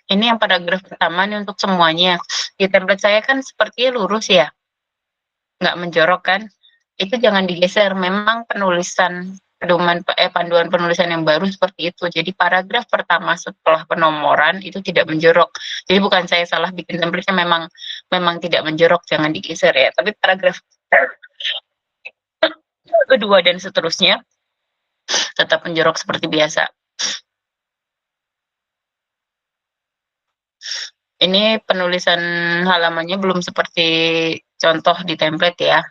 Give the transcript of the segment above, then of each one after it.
Ini yang paragraf pertama nih untuk semuanya. Di template saya kan sepertinya lurus ya, nggak menjorok kan? Itu jangan digeser. Memang panduan penulisan yang baru seperti itu. Jadi paragraf pertama setelah penomoran itu tidak menjorok. Jadi bukan saya salah bikin template-nya, memang tidak menjorok, jangan digeser ya. Tapi paragraf kedua dan seterusnya tetap menjorok seperti biasa. Ini penulisan halamannya belum seperti contoh di template ya.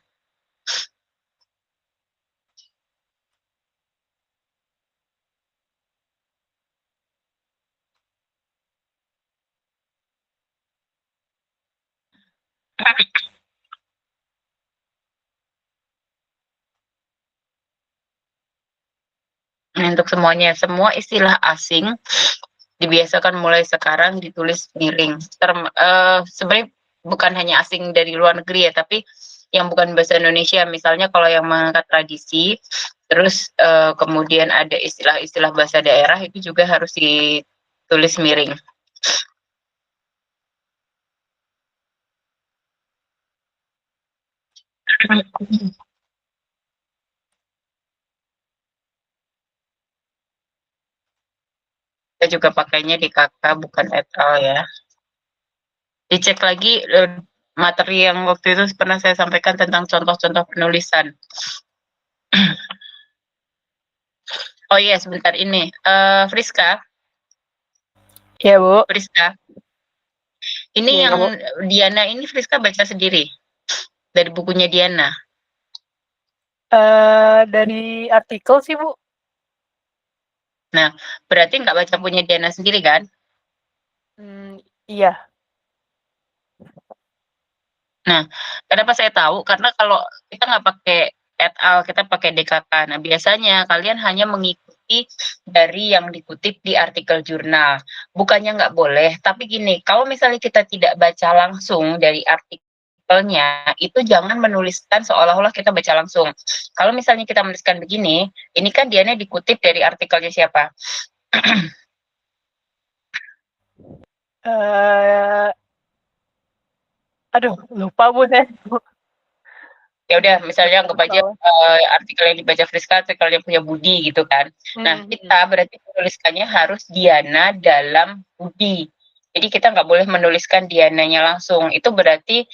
Untuk semuanya, semua istilah asing dibiasakan mulai sekarang ditulis miring. Sebenarnya bukan hanya asing dari luar negeri ya, tapi yang bukan bahasa Indonesia. Misalnya kalau yang mengangkat tradisi, terus kemudian ada istilah-istilah bahasa daerah, itu juga harus ditulis miring. Kita juga pakainya di kakak, bukan et al ya. Dicek lagi materi yang waktu itu pernah saya sampaikan tentang contoh-contoh penulisan. Oh iya, sebentar ini. Friska, Iya, Bu. Friska. Ini Iya, yang Bu. Diana ini Friska baca sendiri dari bukunya Diana. Dari artikel sih, Bu. Nah, berarti nggak baca punya Diana sendiri kan? Iya. Nah, kenapa saya tahu? Karena kalau kita nggak pakai et al, kita pakai DKK. Nah, biasanya kalian hanya mengikuti dari yang dikutip di artikel jurnal. Bukannya nggak boleh, tapi gini, kalau misalnya kita tidak baca langsung dari artikelnya, itu jangan menuliskan seolah-olah kita baca langsung. Kalau misalnya kita menuliskan begini, ini kan Diana dikutip dari artikelnya siapa? Aduh, lupa, Bu, saya. Ya udah, misalnya anggap aja Salah. artikel yang dibaca Friska artikel yang punya Budi gitu kan. Nah, Mhm. kita berarti menuliskannya harus Diana dalam Budi. Jadi kita nggak boleh menuliskan Diananya langsung. Itu berarti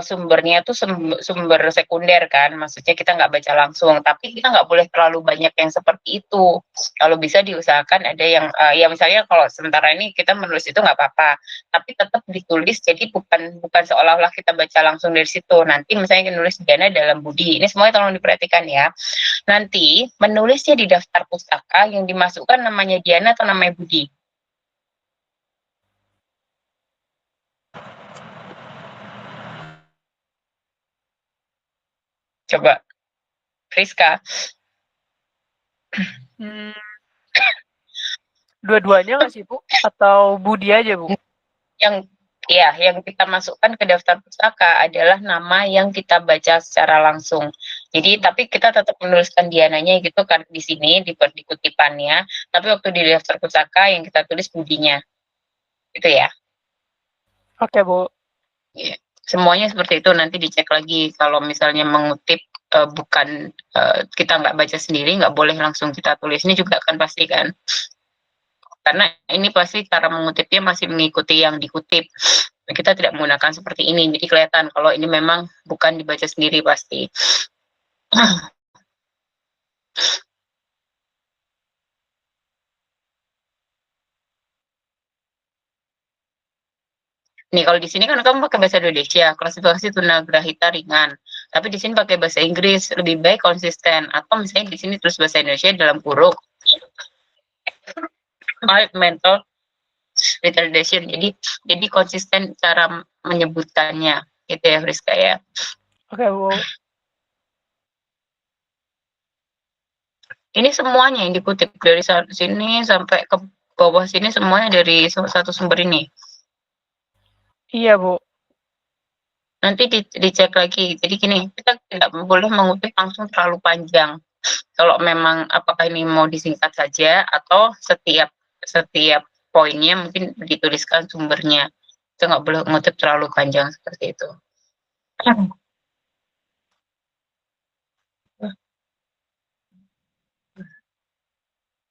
sumbernya tuh sumber sekunder kan. Maksudnya kita nggak baca langsung. Tapi kita nggak boleh terlalu banyak yang seperti itu. Kalau bisa diusahakan ada yang ya misalnya kalau sementara ini kita menulis itu nggak apa-apa, tapi tetap ditulis. Jadi bukan seolah-olah kita baca langsung dari situ. Nanti misalnya kita nulis Diana dalam Budi. Ini semuanya tolong diperhatikan ya. Nanti menulisnya di daftar pustaka yang dimasukkan namanya Diana atau namanya Budi. Coba, Friska. Hmm, dua-duanya nggak sih, Bu? Atau Budi aja, Bu? Yang yang kita masukkan ke daftar pustaka adalah nama yang kita baca secara langsung. Jadi tapi kita tetap menuliskan Diananya gitu kan di sini di kutipannya, tapi waktu di daftar pustaka yang kita tulis Budinya. Gitu ya. Oke, Bu. Ya. Semuanya seperti itu, nanti dicek lagi kalau misalnya mengutip bukan kita nggak baca sendiri, nggak boleh langsung kita tulis. Ini juga kan pasti kan, karena ini pasti cara mengutipnya masih mengikuti yang dikutip. Kita tidak menggunakan seperti ini, jadi kelihatan kalau ini memang bukan dibaca sendiri pasti. Nih kalau di sini kan kamu pakai bahasa Indonesia, klasifikasi tunagrahita ringan. Tapi di sini pakai bahasa Inggris, lebih baik konsisten. Atau misalnya di sini terus bahasa Indonesia dalam kurung mild mental retardation. Jadi konsisten cara menyebutkannya, gitu ya Friska ya. Oke, Bu. Ini semuanya yang dikutip dari sini sampai ke bawah sini, semuanya dari satu sumber ini. Iya, Bu. Nanti dicek lagi. Jadi gini, kita tidak boleh mengutip langsung terlalu panjang. Kalau memang apakah ini mau disingkat saja atau setiap poinnya mungkin dituliskan sumbernya. Kita nggak boleh ngutip terlalu panjang seperti itu.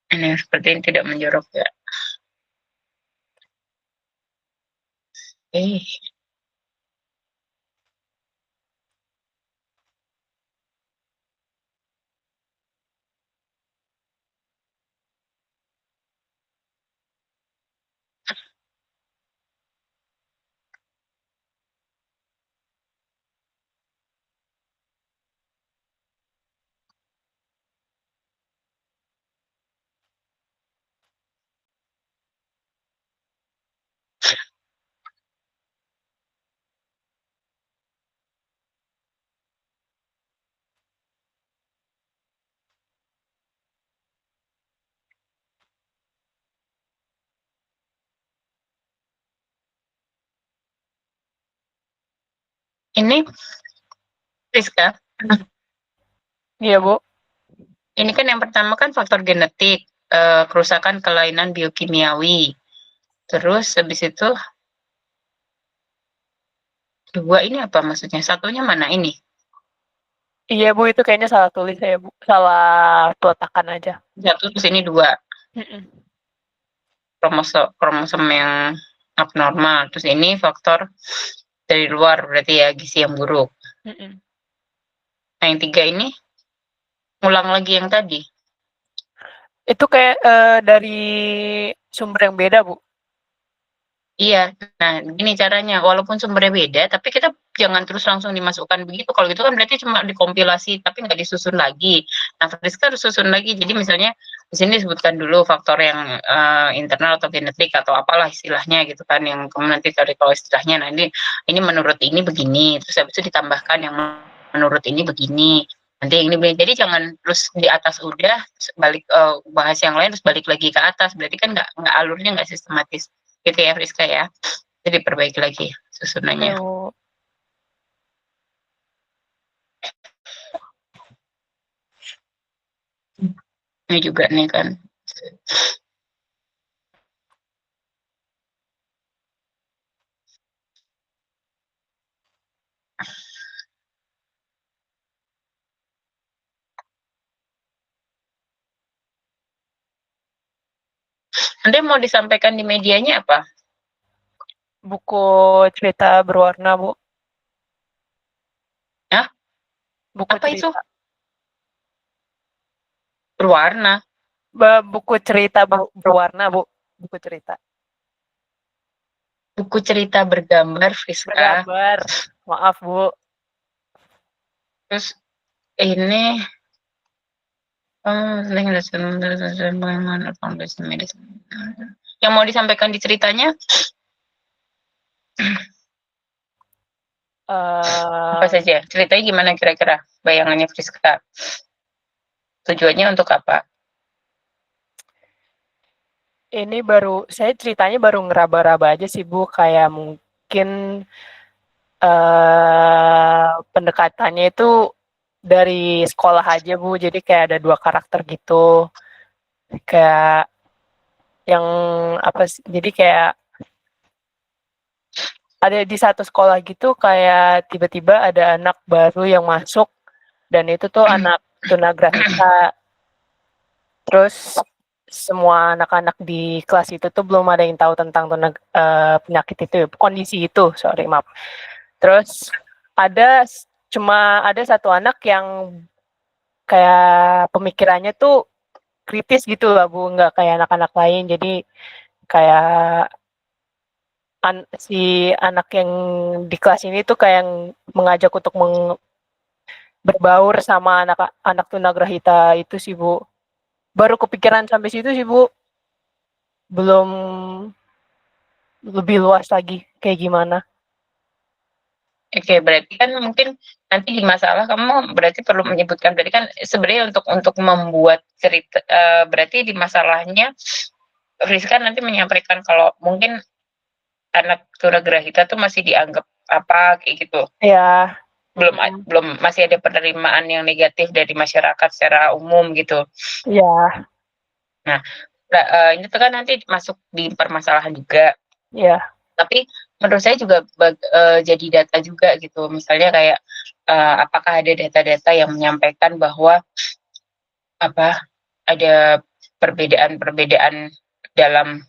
Ini yang seperti ini tidak menjorok ya. Eh, ini Rizka, Iya, Bu. ini kan yang pertama kan faktor genetik, kerusakan kelainan biokimiawi. Terus habis itu dua ini apa maksudnya? Satunya mana ini? Iya, Bu, itu kayaknya salah tulis saya, Bu. Salah peletakan aja. Satu terus ini dua. Kromosom yang abnormal. Terus ini faktor dari luar berarti ya gizi yang buruk. Nah yang tiga ini ulang lagi yang tadi. Itu kayak dari sumber yang beda, Bu. Iya, nah gini caranya, walaupun sumbernya beda, tapi kita jangan terus langsung dimasukkan begitu. Kalau gitu kan berarti cuma dikompilasi, tapi nggak disusun lagi. Nah, Friska harus susun lagi. Jadi misalnya di sini disebutkan dulu faktor yang internal atau genetik atau apalah istilahnya gitu kan, yang kemudian nanti cari tahu istilahnya. Nah ini menurut ini begini, terus habis itu ditambahkan yang menurut ini begini. Nanti ini jadi jangan terus di atas udah balik bahas yang lain terus balik lagi ke atas. Berarti kan nggak alurnya nggak sistematis. Gitu ya Friska ya. Jadi perbaiki lagi susunannya. Ini juga nih kan. Nanti mau disampaikan di medianya apa? Buku cerita berwarna, Bu. Hah? Buku Apa cerita. itu? Berwarna? Buku cerita berwarna, Bu. Buku cerita. Buku cerita bergambar, Friska. Bergambar. Maaf, Bu. Terus ini yang mau disampaikan di ceritanya apa saja? Ceritanya gimana kira-kira bayangannya Friska? Tujuannya untuk apa? Ini saya ceritanya baru ngeraba-raba aja sih, Bu. Kayak mungkin pendekatannya itu dari sekolah aja, Bu. Jadi kayak ada 2 karakter gitu. Kayak yang apa sih, jadi kayak ada di satu sekolah gitu kayak tiba-tiba ada anak baru yang masuk dan itu tuh anak tunagrahita. Terus semua anak-anak di kelas itu tuh belum ada yang tahu tentang penyakit itu, kondisi itu, sorry maaf. Terus cuma ada satu anak yang kayak pemikirannya tuh kritis gitu lah, Bu, nggak kayak anak-anak lain. Jadi kayak si anak yang di kelas ini tuh kayak mengajak untuk berbaur sama anak tunagrahita itu sih, Bu. Baru kepikiran sampai situ sih, Bu. Belum lebih luas lagi kayak gimana. Oke, berarti kan mungkin nanti di masalah kamu berarti perlu menyebutkan, berarti kan sebenarnya untuk membuat cerita berarti di masalahnya Rizka nanti menyampaikan kalau mungkin anak tunagrahita tuh masih dianggap apa kayak gitu. Ya. Belum masih ada penerimaan yang negatif dari masyarakat secara umum gitu. Ya. Nah, ini tuh kan nanti masuk di permasalahan juga. Ya. Tapi menurut saya juga jadi data juga gitu. Misalnya kayak apakah ada data-data yang menyampaikan bahwa apa ada perbedaan-perbedaan dalam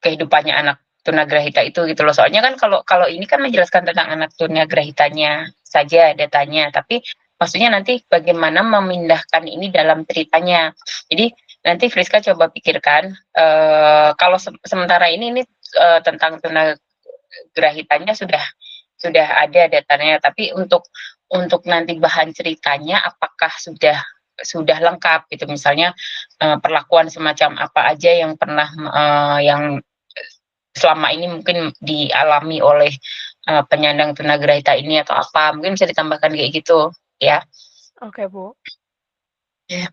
kehidupannya anak tunagrahita itu gitu loh. Soalnya kan kalau kalau ini kan menjelaskan tentang anak tunagrahitanya saja datanya, tapi maksudnya nanti bagaimana memindahkan ini dalam ceritanya. Jadi nanti Friska coba pikirkan kalau sementara ini tentang tunagrahitanya sudah ada datanya, tapi untuk nanti bahan ceritanya apakah sudah lengkap gitu, misalnya perlakuan semacam apa aja yang pernah yang selama ini mungkin dialami oleh penyandang tunagrahita ini atau apa, mungkin bisa ditambahkan kayak gitu ya. Oke, Bu. Ya.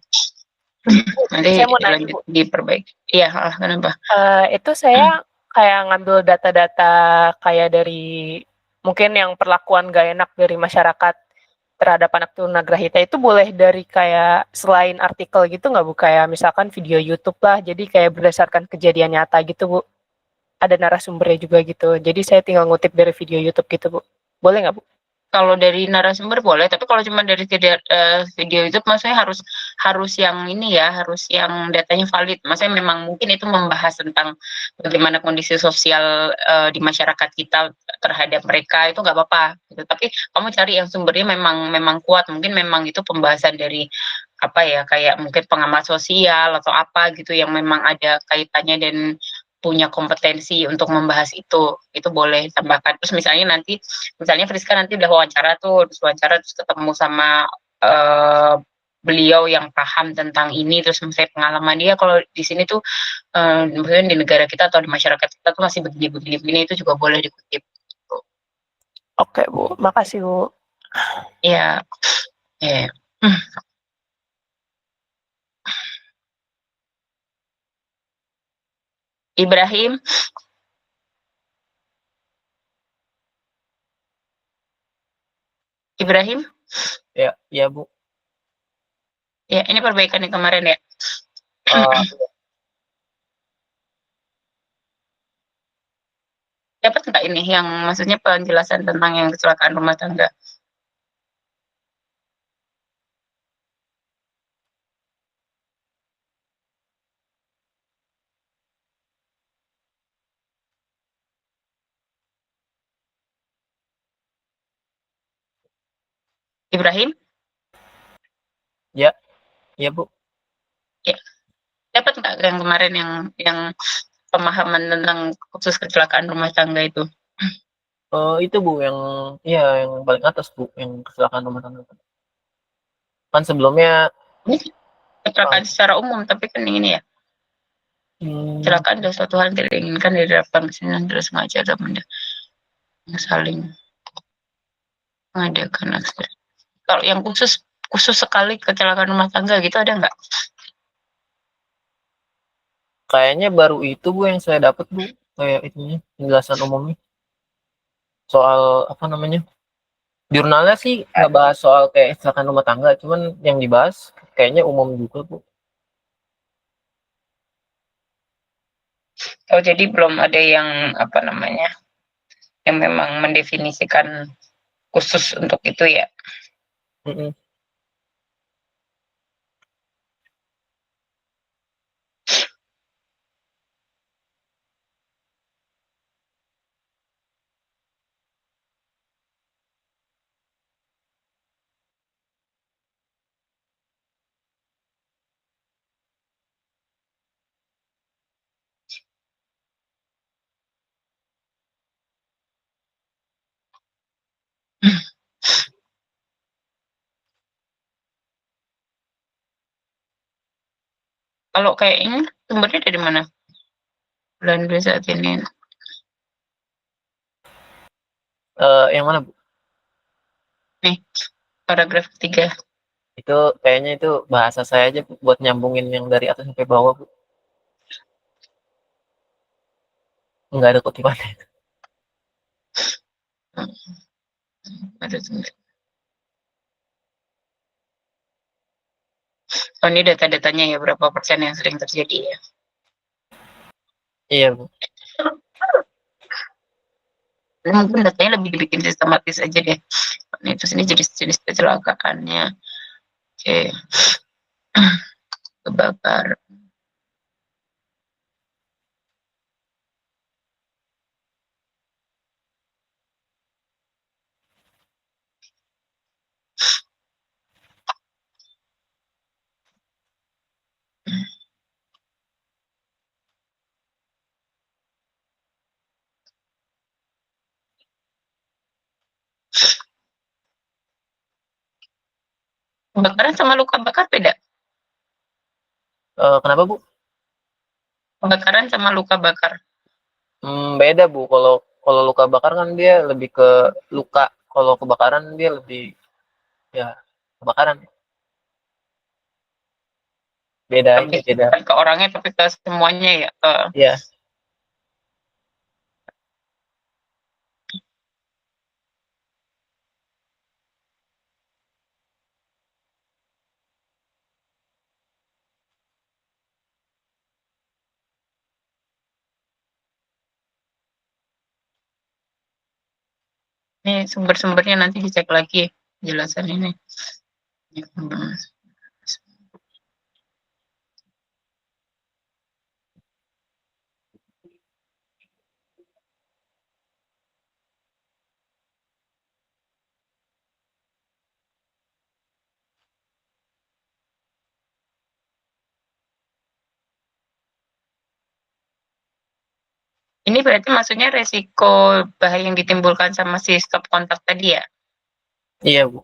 Terus Bu, Nanti saya mau nanya, lanjut Bu. diperbaiki. Iya, kenapa? Itu saya kayak ngambil data-data kayak dari mungkin yang perlakuan gak enak dari masyarakat terhadap anak tunagrahita itu boleh dari kayak selain artikel gitu nggak Bu? Kayak misalkan video YouTube lah, jadi kayak berdasarkan kejadian nyata gitu Bu. Ada narasumbernya juga gitu. Jadi saya tinggal ngutip dari video YouTube gitu Bu. Boleh nggak Bu? Kalau dari narasumber boleh, tapi kalau cuma dari video YouTube, maksudnya harus yang ini ya, harus yang datanya valid. Maksudnya memang mungkin itu membahas tentang bagaimana kondisi sosial di masyarakat kita terhadap mereka, itu nggak apa-apa. Gitu. Tapi kamu cari yang sumbernya memang kuat. Mungkin memang itu pembahasan dari apa ya, kayak mungkin pengamat sosial atau apa gitu yang memang ada kaitannya dan punya kompetensi untuk membahas itu boleh tambahkan. Terus misalnya Friska nanti udah wawancara terus ketemu sama beliau yang paham tentang ini, terus misalnya pengalaman dia kalau di sini tuh misalnya di negara kita atau di masyarakat kita tuh masih begini itu juga boleh dikutip. Oke Bu, makasih Bu. Ya, ya. Ibrahim, Ibrahim, Ya, ya Bu. ya ini perbaikan yang kemarin ya. Uh, Dapat nggak ini yang maksudnya penjelasan tentang yang kecelakaan rumah tangga? Ibrahim? ya, ya Bu. Ya, dapat nggak yang kemarin yang pemahaman tentang khusus kecelakaan rumah tangga itu? Itu Bu yang yang paling atas Bu, yang kecelakaan rumah tangga. Kan sebelumnya Ini kecelakaan secara umum, tapi kan ini ya, kecelakaan adalah suatu hal yang tidak diinginkan dari depan kesalahan terus sengaja atau benda yang saling mengadakan aksi. Kalau yang khusus sekali kecelakaan rumah tangga gitu ada nggak? kayaknya baru itu Bu yang saya dapat Bu, kayak itunya penjelasan umumnya soal apa namanya. Jurnalnya sih nggak bahas soal kayak kecelakaan rumah tangga, cuman yang dibahas kayaknya umum juga Bu. Oh jadi belum ada yang apa namanya, yang memang mendefinisikan khusus untuk itu ya. Mm-mm. Kalau kayak ini sumbernya dari mana? Bulan saat ini. Yang mana Bu? Nih, paragraf 3. Itu kayaknya itu bahasa saya aja Bu, buat nyambungin yang dari atas sampai bawah Bu. Nggak ada kutipannya. Ada sumber. Oh, ini data-datanya ya, berapa persen yang sering terjadi ya. Iya, Bu. Mungkin datanya lebih dibikin sistematis aja deh. Terus ini jenis-jenis kecelakaannya. Oke. Kebakar. Kebakaran sama luka bakar beda. Kenapa, Bu? Kebakaran sama luka bakar. Beda, Bu. Kalau luka bakar kan dia lebih ke luka. Kalau kebakaran dia lebih ya kebakaran. Beda aja, Tapi beda. bukan ke orangnya, tapi ke semuanya ya. Iya. Ini sumber-sumbernya nanti dicek lagi jelasan ini. Ini berarti maksudnya resiko bahaya yang ditimbulkan sama si stop kontak tadi ya. Iya, Bu.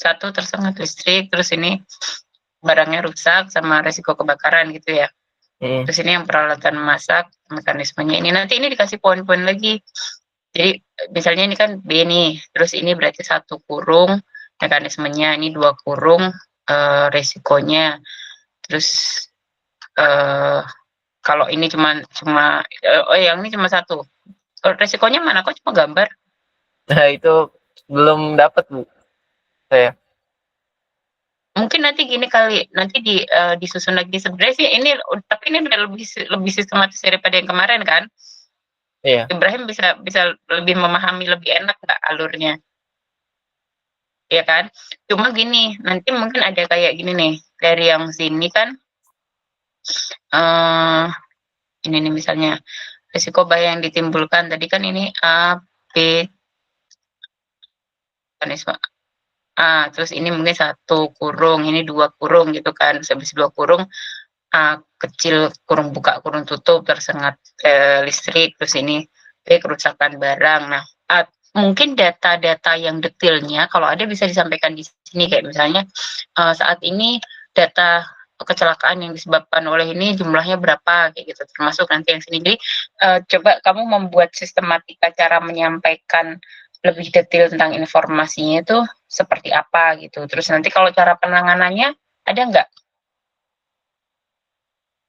Satu, tersengat listrik, terus ini barangnya rusak sama resiko kebakaran gitu ya. Mm. Terus ini yang peralatan masak, mekanismenya ini nanti ini dikasih poin-poin lagi. Jadi misalnya ini kan B nih, terus ini berarti 1 kurung mekanismenya, ini 2 kurung resikonya. Terus kalau ini cuma yang ini cuma 1. Resikonya mana? Kok cuma gambar? Nah, itu belum dapat, Bu. Saya. Mungkin nanti gini kali, nanti disusun lagi. Sebenarnya sih ini, tapi ini udah lebih sistematis daripada yang kemarin kan. Iya. Ibrahim bisa lebih memahami lebih enak nggak alurnya, ya kan? Cuma gini, nanti mungkin ada kayak gini nih, dari yang sini kan, ini nih misalnya risiko bahaya yang ditimbulkan tadi kan ini A, B, mekanisme terus ini mungkin 1 kurung, ini 2 kurung gitu kan, habis 2 kurung kecil, kurung buka kurung tutup, tersengat listrik, terus ini kerusakan barang. Nah, mungkin data-data yang detailnya kalau ada bisa disampaikan di sini, kayak misalnya saat ini data kecelakaan yang disebabkan oleh ini jumlahnya berapa, kayak gitu, termasuk nanti yang sini. Jadi coba kamu membuat sistematika cara menyampaikan lebih detail tentang informasinya itu seperti apa gitu. Terus nanti kalau cara penanganannya ada nggak?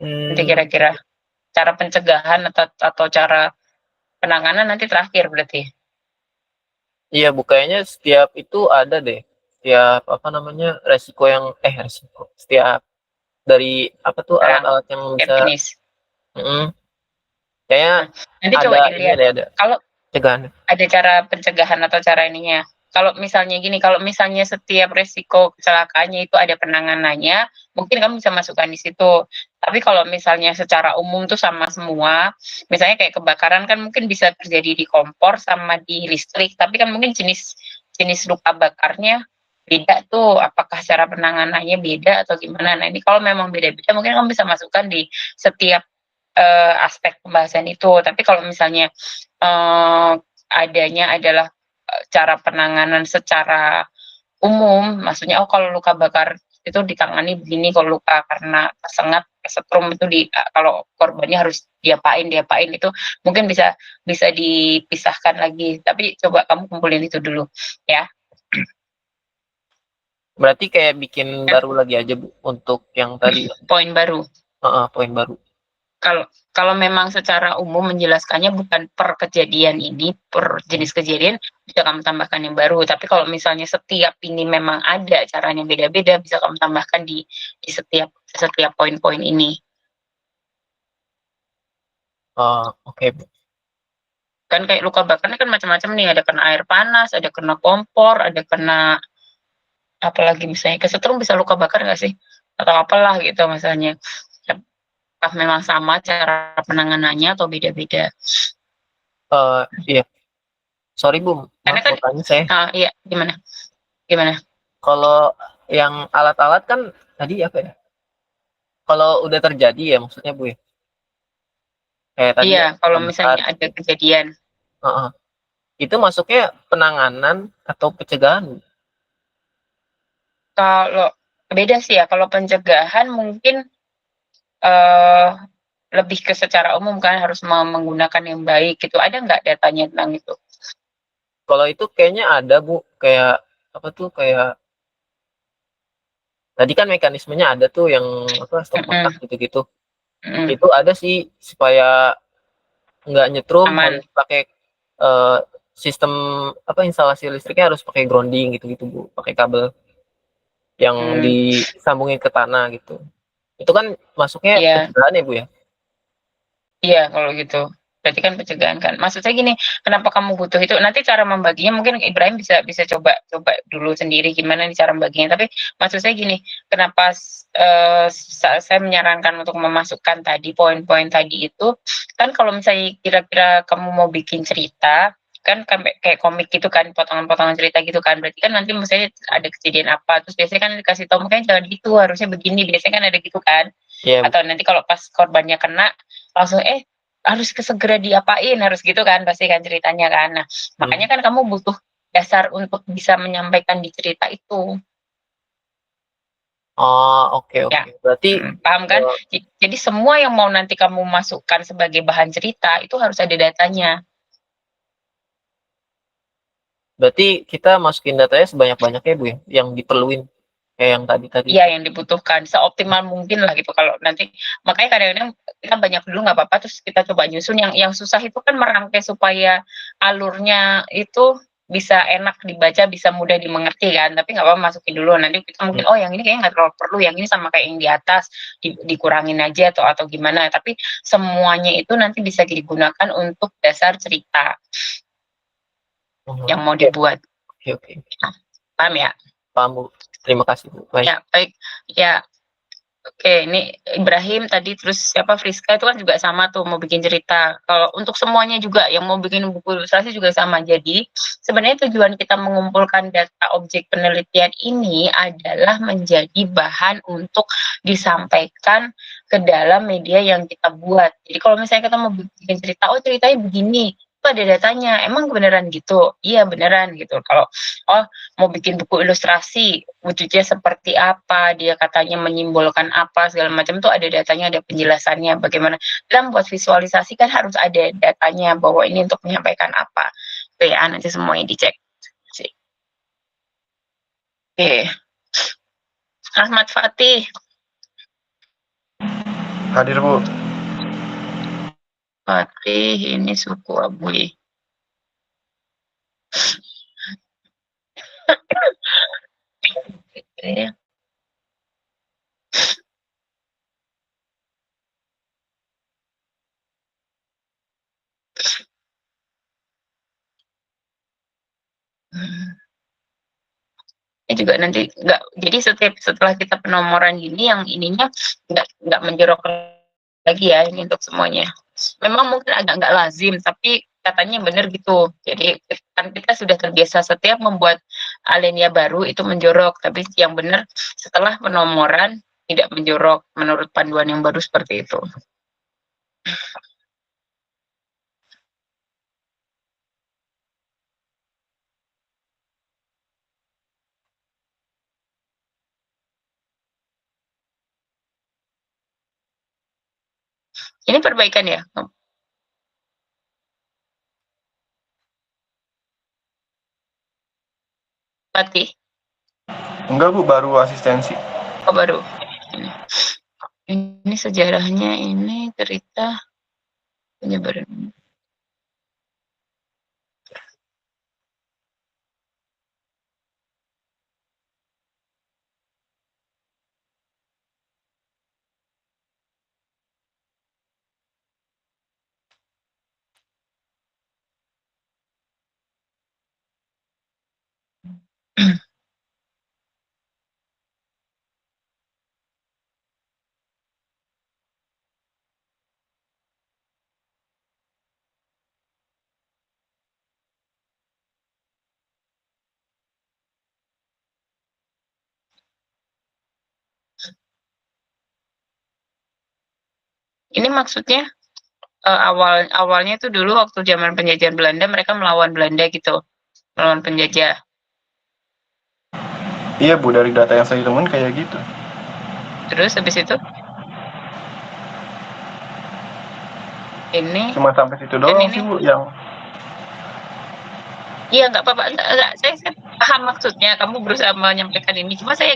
Nanti kira-kira cara pencegahan atau cara penanganan nanti terakhir berarti. Iya, Bu, kayaknya setiap itu ada deh. Setiap apa namanya resiko yang resiko. Setiap dari apa tuh alat-alat yang Setiap bisa. jenis. Kayaknya Nanti ada coba ini dilihat. ada Kalau cegahan. ada cara pencegahan atau cara ininya. Kalau misalnya gini, kalau misalnya setiap resiko kecelakaannya itu ada penanganannya, mungkin kamu bisa masukkan di situ. Tapi kalau misalnya secara umum tuh sama semua, misalnya kayak kebakaran kan mungkin bisa terjadi di kompor sama di listrik, tapi kan mungkin jenis luka bakarnya beda tuh, apakah cara penanganannya beda atau gimana. Nah ini kalau memang beda-beda, mungkin kamu bisa masukkan di setiap aspek pembahasan itu. Tapi kalau misalnya adanya adalah cara penanganan secara umum, maksudnya kalau luka bakar itu ditangani begini, kalau luka karena tersengat kesetrum itu kalau korbannya harus diapain itu mungkin bisa dipisahkan lagi. Tapi coba kamu kumpulin itu dulu ya. Berarti kayak bikin baru lagi aja, Bu, untuk yang tadi. Poin baru. Poin baru. Kalau Kalau memang secara umum menjelaskannya bukan per kejadian ini, per jenis kejadian, bisa kamu tambahkan yang baru. Tapi kalau misalnya setiap ini memang ada caranya beda-beda, bisa kamu tambahkan di setiap poin-poin ini. Oke, Bu. Kan kayak luka bakarnya kan macam-macam nih, ada kena air panas, ada kena kompor, ada kena apalagi misalnya kesetrum bisa luka bakar nggak sih? Atau apalah gitu misalnya. Apakah memang sama cara penanganannya atau beda-beda? Iya. Sorry, Bu. Karena Maaf, kan, mau tanya saya. iya gimana? Gimana? Kalau yang alat-alat kan tadi apa ya? Kalau udah terjadi ya maksudnya, Bu ya? Kayak tadi Iya, kalau kebakar misalnya ada gitu. kejadian. Heeh. Itu masuknya penanganan atau pencegahan, Bu? Kalau beda sih ya, kalau pencegahan mungkin eh lebih ke secara umum kan harus menggunakan yang baik gitu. Ada nggak datanya tentang itu? Kalau itu kayaknya ada, Bu. Kayak apa tuh? Kayak tadi kan mekanismenya ada tuh yang apa stop kontak Mm-mm, gitu-gitu. mm-mm, Itu ada sih supaya nggak nyetrum aman. harus pakai eh, sistem apa instalasi listriknya harus pakai grounding gitu-gitu, Bu. Pakai kabel yang Hmm, disambungin ke tanah gitu. Itu kan masuknya iya. pencegahan ya, Bu ya? Iya, kalau gitu. Berarti kan pencegahan kan. Maksud saya gini, kenapa kamu butuh itu? Nanti cara membaginya mungkin Ibrahim bisa bisa coba coba dulu sendiri gimana nih cara membaginya. Tapi maksud saya gini, kenapa saya menyarankan untuk memasukkan tadi poin-poin tadi itu kan kalau misalnya kira-kira kamu mau bikin cerita kan kayak komik gitu kan potongan-potongan cerita gitu kan berarti kan nanti misalnya ada kejadian apa terus biasanya kan dikasih tahu makanya jangan gitu harusnya begini biasanya kan ada gitu kan Iya, Bu. atau nanti kalau pas korbannya kena langsung harus segera diapain harus gitu kan pasti kan ceritanya kan nah makanya Hmm. kan kamu butuh dasar untuk bisa menyampaikan di cerita itu Oh, oke ya. oke. Berarti Paham kan eh, jadi semua yang mau nanti kamu masukkan sebagai bahan cerita itu harus ada datanya. berarti kita masukin datanya sebanyak-banyaknya, Bu ya, yang diperluin kayak yang tadi-tadi Iya itu. yang dibutuhkan seoptimal mungkin lah gitu kalau nanti makanya kadang-kadang kita banyak dulu nggak apa-apa terus kita coba nyusun yang susah itu kan merangkai supaya alurnya itu bisa enak dibaca bisa mudah dimengerti kan tapi nggak apa-apa masukin dulu nanti kita Hmm. mungkin oh yang ini kayaknya nggak terlalu perlu yang ini sama kayak yang di atas dikurangin aja atau gimana tapi semuanya itu nanti bisa digunakan untuk dasar cerita yang mau Oke dibuat. oke oke. Paham ya? Paham, Bu. Terima kasih, Bu. Baik. Ya baik ya. Oke, ini Ibrahim tadi terus siapa Friska itu kan juga sama tuh mau bikin cerita. Kalau untuk semuanya juga yang mau bikin buku ilustrasi juga sama. Jadi sebenarnya tujuan kita mengumpulkan data objek penelitian ini adalah menjadi bahan untuk disampaikan ke dalam media yang kita buat. Jadi kalau misalnya kita mau bikin cerita, oh ceritanya begini, itu ada datanya. Emang beneran gitu? Iya beneran gitu. Kalau oh mau bikin buku ilustrasi wujudnya seperti apa dia katanya menyimbolkan apa segala macam tuh ada datanya ada penjelasannya bagaimana dalam buat visualisasi kan harus ada datanya bahwa ini untuk menyampaikan apa oke ya nanti semuanya dicek oke Ahmad Fatih Hadir, Bu. Fatih ini suku Abui ya. Ini juga nanti nggak jadi setelah kita penomoran gini yang ininya nggak menjorok lagi ya ini untuk semuanya memang mungkin agak nggak lazim tapi katanya benar gitu jadi kan kita sudah terbiasa setiap membuat alinea baru itu menjorok tapi yang benar setelah penomoran tidak menjorok menurut panduan yang baru seperti itu ini perbaikan ya Patih Enggak, Bu, baru asistensi. oh baru ini sejarahnya ini cerita penyebaran. Ini maksudnya awalnya itu dulu waktu zaman penjajahan Belanda mereka melawan Belanda gitu, melawan penjajah. Iya Bu, dari data yang saya temuin kayak gitu. Terus habis itu ini Cuma sampai situ doang ini sih Bu yang iya nggak apa-apa, enggak, saya paham maksudnya kamu berusaha menyampaikan ini, cuma saya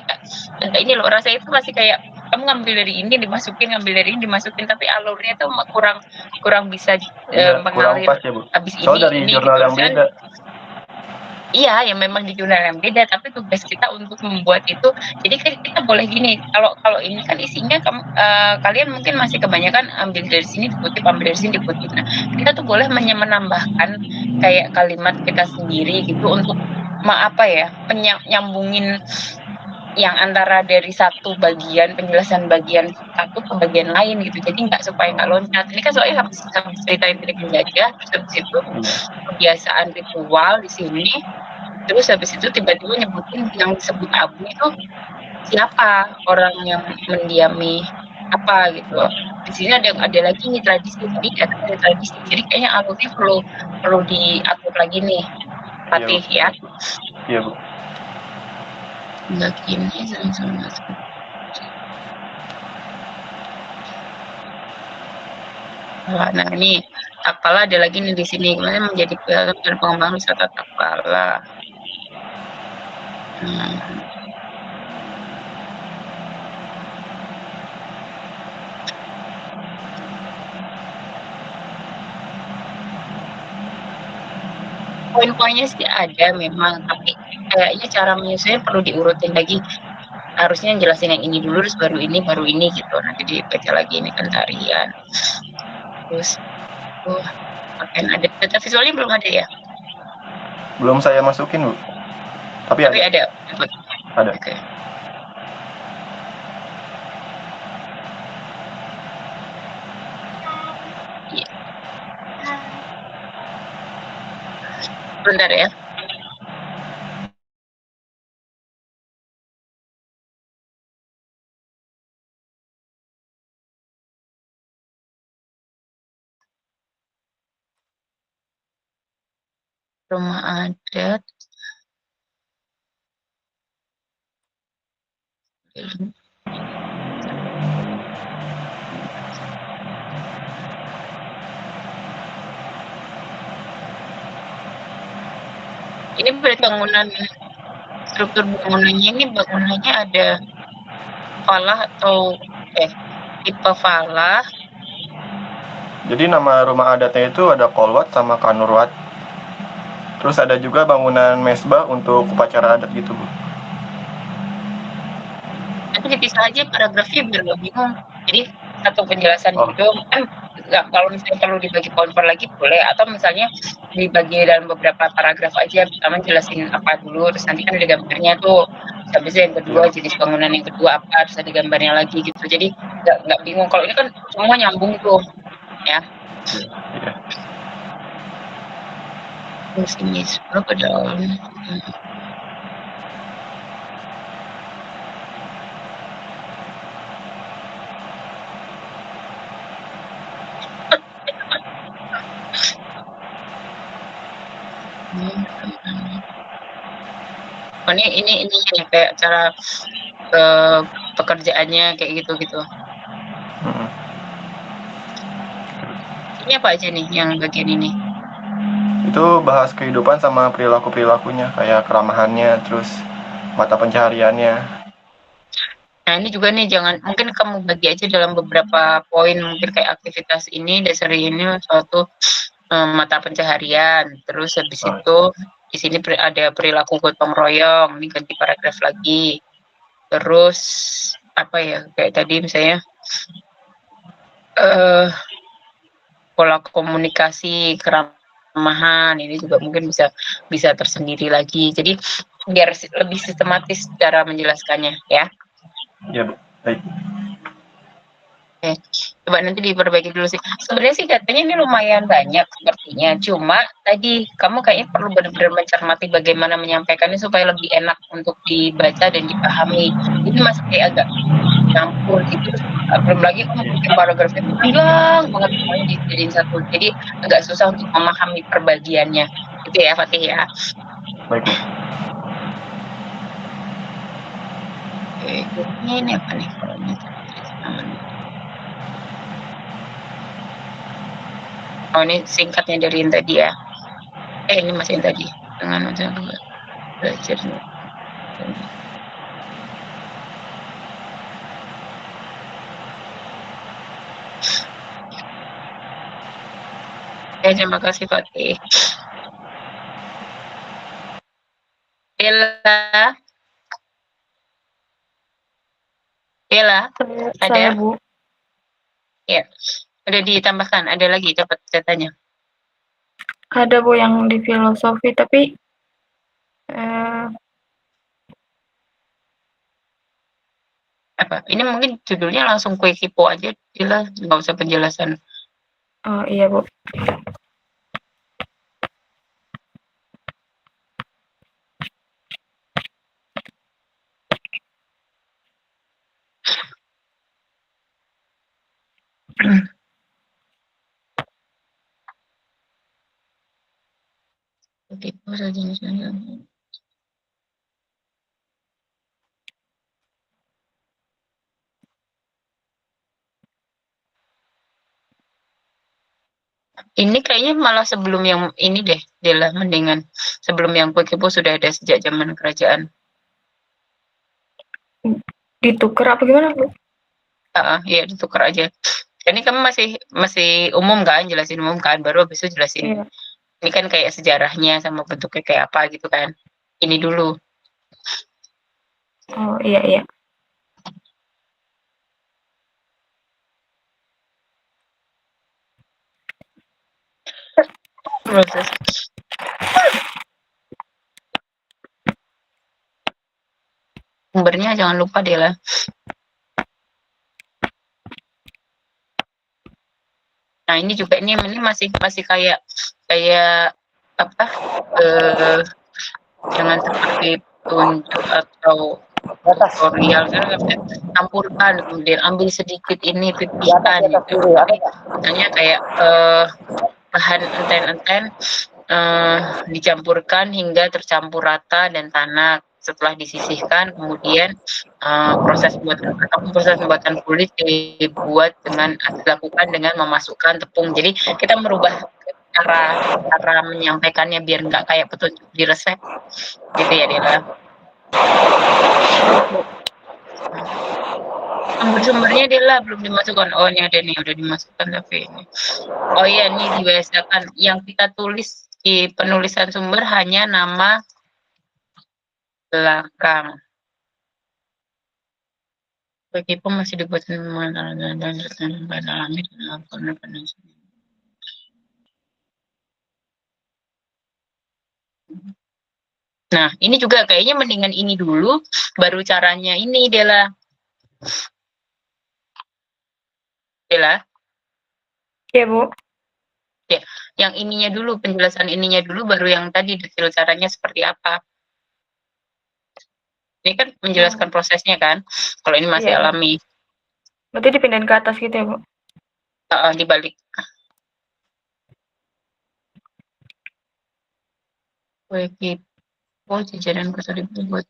enggak ini loh, rasanya itu masih kayak kamu ngambil dari ini dimasukin, ngambil dari ini dimasukin, tapi alurnya tuh kurang bisa kurang mengalir pas ya Bu. habis Soalnya dari ini jurnal gitu. yang beda. Iya, ya memang di jurnal yang beda, tapi tugas kita untuk membuat itu. Jadi kan kita boleh gini, kalau ini kan isinya kalian mungkin masih kebanyakan ambil dari sini dikutip, ambil dari sini dikutip. Nah, kita tuh boleh menambahkan kayak kalimat kita sendiri gitu untuk apa ya, nyambungin yang antara dari satu bagian penjelasan bagian satu ke bagian lain gitu. Jadi supaya nggak loncat. Ini kan soalnya habis ceritain trik penjajah, terus habis itu kebiasaan ritual di sini. Terus habis itu tiba-tiba nyebutin yang disebut abu itu siapa orang yang mendiami apa gitu. Di sini ada lagi nih tradisi, tadi ada tradisi. Jadi kayaknya alurnya perlu diatur lagi nih, Fatih ya. Iya Bu. Enggak gini sama-sama. Nah ini Takpala ada lagi nih di sini, kemudian menjadi pengembangan wisata Takpala. Poin-poinnya sih ada memang, tapi kayaknya cara menyusunnya perlu diurutin lagi. Harusnya jelasin yang ini dulu, terus baru ini gitu. Nanti dibaca lagi ini kan tarian. Terus akan ada data visualnya belum ada ya? Belum saya masukin Bu. Tapi ada. Ada. Oke. Iya. Bentar ya. Rumah adat. Ini berarti struktur bangunannya ada falah atau tipe falah. Jadi nama rumah adatnya itu ada kolwat sama kanurwat. Terus ada juga bangunan mesbah untuk upacara adat gitu Bu. Nanti dipisah aja paragrafnya biar nggak bingung. Jadi satu penjelasan gitu kan, kalau misalnya perlu dibagi poin lagi boleh, atau misalnya dibagi dalam beberapa paragraf aja. Pertama jelasin apa dulu, terus nanti kan ada gambarnya tuh. Habis yang kedua jenis bangunan yang kedua apa, terus ada gambarnya lagi gitu. Jadi nggak bingung. Kalau ini kan semua nyambung tuh, ya. Iya. Ini berapa dalam? Ini ya, kayak cara pekerjaannya kayak gitu. Ini apa aja nih yang bagian ini? Itu bahas kehidupan sama perilakunya, kayak keramahannya, terus mata pencahariannya. Nah, ini juga nih mungkin kamu bagi aja dalam beberapa poin, mungkin kayak aktivitas ini dasari ini suatu mata pencaharian. Terus habis itu di sini ada perilaku gotong royong, ini ganti paragraf lagi. Terus apa ya, kayak tadi misalnya pola komunikasi, keramahan, ini juga mungkin bisa tersendiri lagi. Jadi biar lebih sistematis cara menjelaskannya ya. Ya, Bu. Baik. Oke, coba nanti diperbaiki dulu sih. Sebenarnya sih katanya ini lumayan banyak sepertinya. Cuma tadi kamu kayaknya perlu benar-benar mencermati bagaimana menyampaikannya supaya lebih enak untuk dibaca dan dipahami. Ini masih kayak agak campur gitu. Belum lagi kamu bikin paragrafnya panjang banget semuanya dijadiin satu. Jadi agak susah untuk memahami perbagiannya. Itu ya Fatih ya. Baik, Bu. Oke, ini apa nih kalau ini? Oh, ini singkatnya dari yang tadi ya. Ini masih yang tadi. Dengan belajar. Ya, terima kasih Fatih. Bella. Bella, Saya, ada? Bu. Ya, ada ditambahkan. Ada lagi dapat datanya. Ada, Bu, yang di filosofi, tapi Apa? Ini mungkin judulnya langsung kue kipo aja, jelas, nggak usah penjelasan. oh iya, Bu. Kipo saja misalnya. Ini kayaknya malah sebelum yang ini deh, Dela, mendingan. Sebelum yang kue kipo sudah ada sejak zaman kerajaan. Ditukar apa gimana, Bu? Iya, ditukar aja. Ini kamu masih umum kan, jelasin umum kan, baru habis itu jelasin. Iya. Ini kan kayak sejarahnya sama bentuknya kayak apa gitu kan. Ini dulu. Oh, iya, iya. Proses. Sumbernya jangan lupa deh lah. Nah, ini juga ini masih kayak apa? Jangan seperti tunjuk atau tutorial kan, campurkan, kemudian ambil sedikit ini, pipihkan gitu. Misalnya kayak bahan enten-enten dicampurkan hingga tercampur rata dan tanak. Setelah disisihkan, kemudian proses pembuatan kulit dilakukan dengan memasukkan tepung. Jadi kita merubah cara menyampaikannya biar nggak kayak petunjuk di resep, gitu ya Dela. Sumber-sumbernya Dela belum dimasukkan. Oh, ini ada nih, udah dimasukkan tapi ini. Oh iya, ini dibiasakan. Yang kita tulis di penulisan sumber hanya nama belakang. Begitu masih dibuat dan alami Nah, ini juga kayaknya mendingan ini dulu, baru caranya ini, Dela. Dela? Iya, Bu. Ya, yang ininya dulu, penjelasan ininya dulu, baru yang tadi detail caranya seperti apa. Ini kan menjelaskan prosesnya kan, kalau ini masih Iya. alami. Berarti dipindahin ke atas gitu ya, Bu? Dibalik. Oh, jajaran kota dibuat.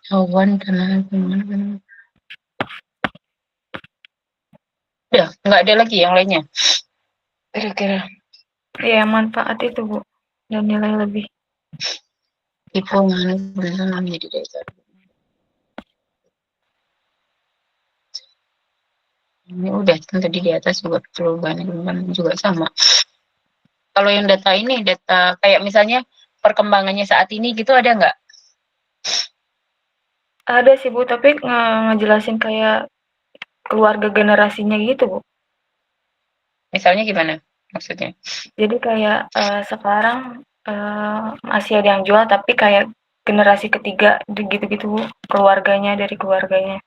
Hewan dan ya, nggak ada lagi yang lainnya. kira-kira Ya, manfaat itu, Bu. Dan nilai lebih. hitungan benar menjadi data. Ini udah kan tadi di atas juga perubahan juga sama. Kalau yang data ini, data kayak misalnya perkembangannya saat ini gitu ada nggak? Ada sih, Bu, tapi ngejelasin kayak keluarga generasinya gitu, Bu. Misalnya gimana maksudnya? Jadi kayak sekarang masih ada yang jual tapi kayak generasi ketiga gitu-gitu, Bu, keluarganya dari keluarganya.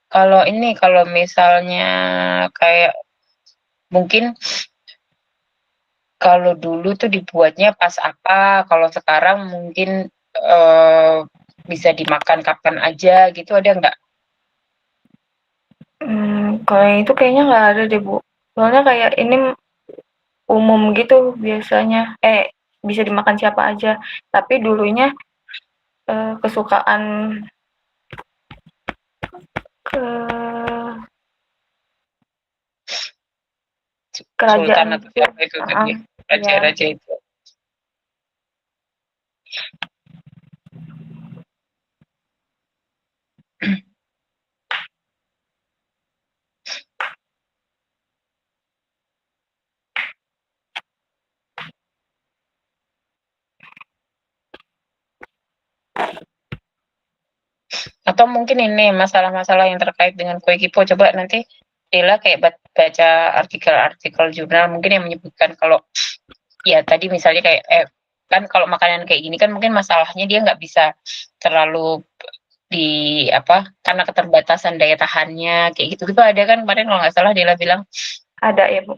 Kalau misalnya kayak mungkin kalau dulu tuh dibuatnya pas apa, kalau sekarang mungkin bisa dimakan kapan aja gitu, ada nggak? Kalau yang itu kayaknya nggak ada deh, Bu. Soalnya kayak ini umum gitu biasanya. Bisa dimakan siapa aja. Tapi dulunya kesukaan ke kerajaan Sultan atau gitu. siapa itu tadi? Iya. Raja-raja itu. Atau mungkin ini masalah-masalah yang terkait dengan kue kipo, coba nanti Dila kayak baca artikel-artikel jurnal mungkin yang menyebutkan kalau ya tadi misalnya kayak kan kalau makanan kayak gini kan mungkin masalahnya dia nggak bisa terlalu di apa karena keterbatasan daya tahannya kayak gitu gitu ada kan kemarin kalau nggak salah Dila bilang. Ada ya, Bu.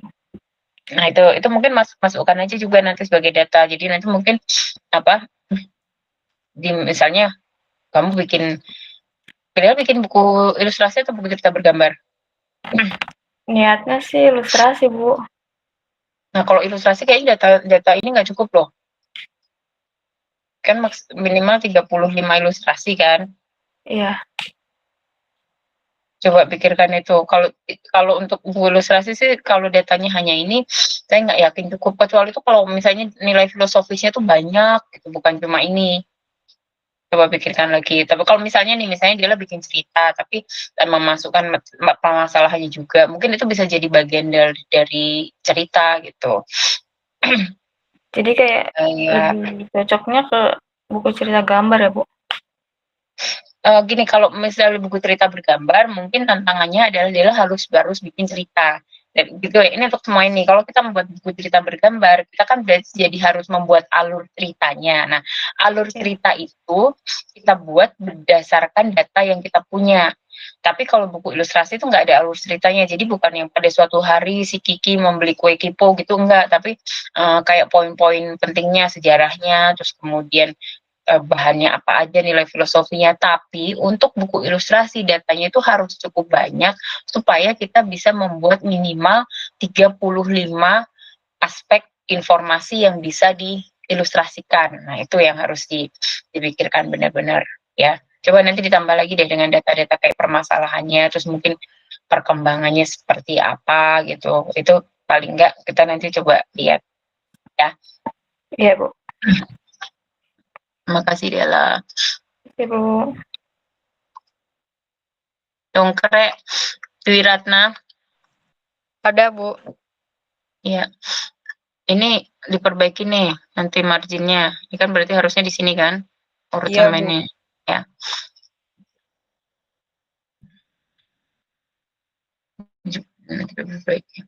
Nah itu mungkin masukkan aja juga nanti sebagai data, jadi nanti mungkin apa di misalnya kamu bikin buku ilustrasi atau buku cerita bergambar. Niatnya sih ilustrasi, Bu. Nah kalau ilustrasi kayaknya data ini nggak cukup loh, kan minimal 35 ilustrasi kan. Iya. Coba pikirkan itu. Kalau untuk buku ilustrasi sih kalau datanya hanya ini, saya nggak yakin cukup. Kecuali itu kalau misalnya nilai filosofisnya tuh banyak, gitu, bukan cuma ini. Coba pikirkan lagi. Tapi kalau misalnya dia bikin cerita, tapi memasukkan permasalahannya juga, mungkin itu bisa jadi bagian dari cerita gitu. Jadi kayak lebih cocoknya ke buku cerita gambar ya, Bu? Gini, kalau misalnya buku cerita bergambar, mungkin tantangannya adalah dia harus bikin cerita. Dan gitu ya, ini untuk semua ini. Kalau kita membuat buku cerita bergambar, kita kan jadi harus membuat alur ceritanya. Nah, alur cerita itu kita buat berdasarkan data yang kita punya. Tapi kalau buku ilustrasi itu nggak ada alur ceritanya. Jadi bukan yang pada suatu hari si Kiki membeli kue kipo gitu, enggak. Tapi kayak poin-poin pentingnya, sejarahnya, terus kemudian bahannya apa aja, nilai filosofinya. Tapi untuk buku ilustrasi datanya itu harus cukup banyak supaya kita bisa membuat minimal 35 aspek informasi yang bisa diilustrasikan. Nah, itu yang harus dipikirkan benar-benar ya. Coba nanti ditambah lagi deh dengan data-data kayak permasalahannya, terus mungkin perkembangannya seperti apa gitu. Itu paling enggak kita nanti coba lihat ya. Iya, Bu. Terima kasih Dela. Oke, Bu. Dongkrek Dwi Ratna. Ada, Bu. Iya. Ini diperbaiki nih nanti marginnya. Ini kan berarti harusnya di sini kan urut Iya, Bu. mainnya. Ya. Nanti diperbaiki.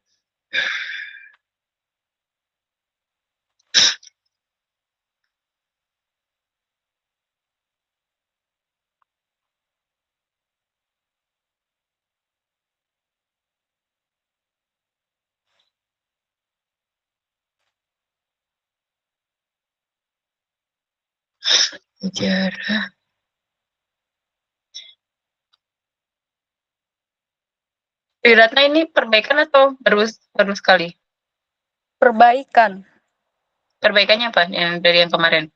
Sejarah. Dwi Ratna ini perbaikan atau baru sekali? Perbaikan. Perbaikannya apa yang dari yang kemarin?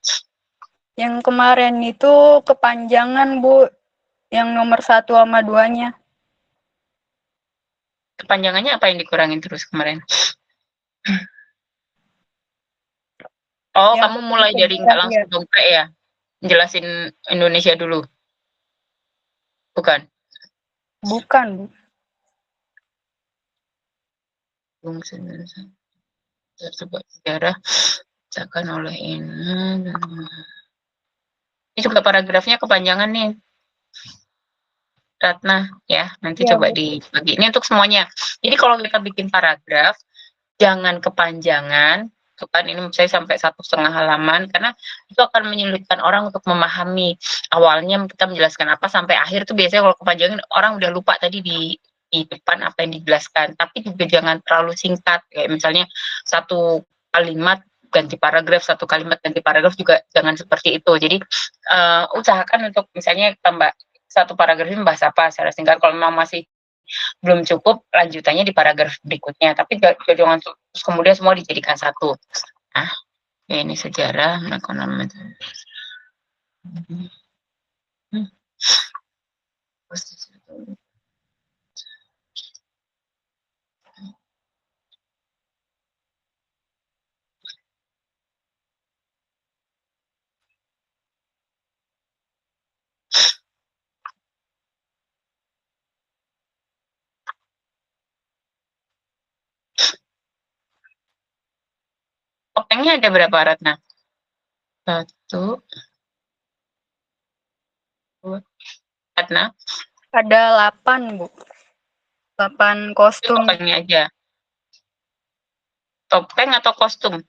Yang kemarin itu kepanjangan, Bu. Yang nomor 1 sama 2-nya. Kepanjangannya apa yang dikurangin terus kemarin? Oh, Yang kamu mulai dari nggak ya. langsung dongkrak ya? Jelasin Indonesia dulu, bukan? Bukan, Bu. Sebuah sejarah dibacakan oleh ini. Ini juga paragrafnya kepanjangan nih, Ratna ya. Nanti Iya, coba Bu. dibagi. Ini untuk semuanya. Jadi kalau kita bikin paragraf, jangan kepanjangan. Itu kan ini saya sampai 1,5 halaman karena itu akan menyulitkan orang untuk memahami. Awalnya kita menjelaskan apa sampai akhir tuh biasanya kalau kepanjangan orang udah lupa tadi di depan apa yang dijelaskan. Tapi juga jangan terlalu singkat. Kayak misalnya satu kalimat ganti paragraf, satu kalimat ganti paragraf juga jangan seperti itu. Jadi usahakan untuk misalnya tambah satu paragraf ini bahas apa secara singkat. Kalau memang masih belum cukup, lanjutannya di paragraf berikutnya. Tapi jangan terus kemudian semua dijadikan satu. Nah, ya ini sejarah ekonomi. Topengnya ada berapa, Ratna? 1, 2, Ratna? Ada 8, Bu. 8 Itu kostum. topengnya aja. Topeng atau kostum?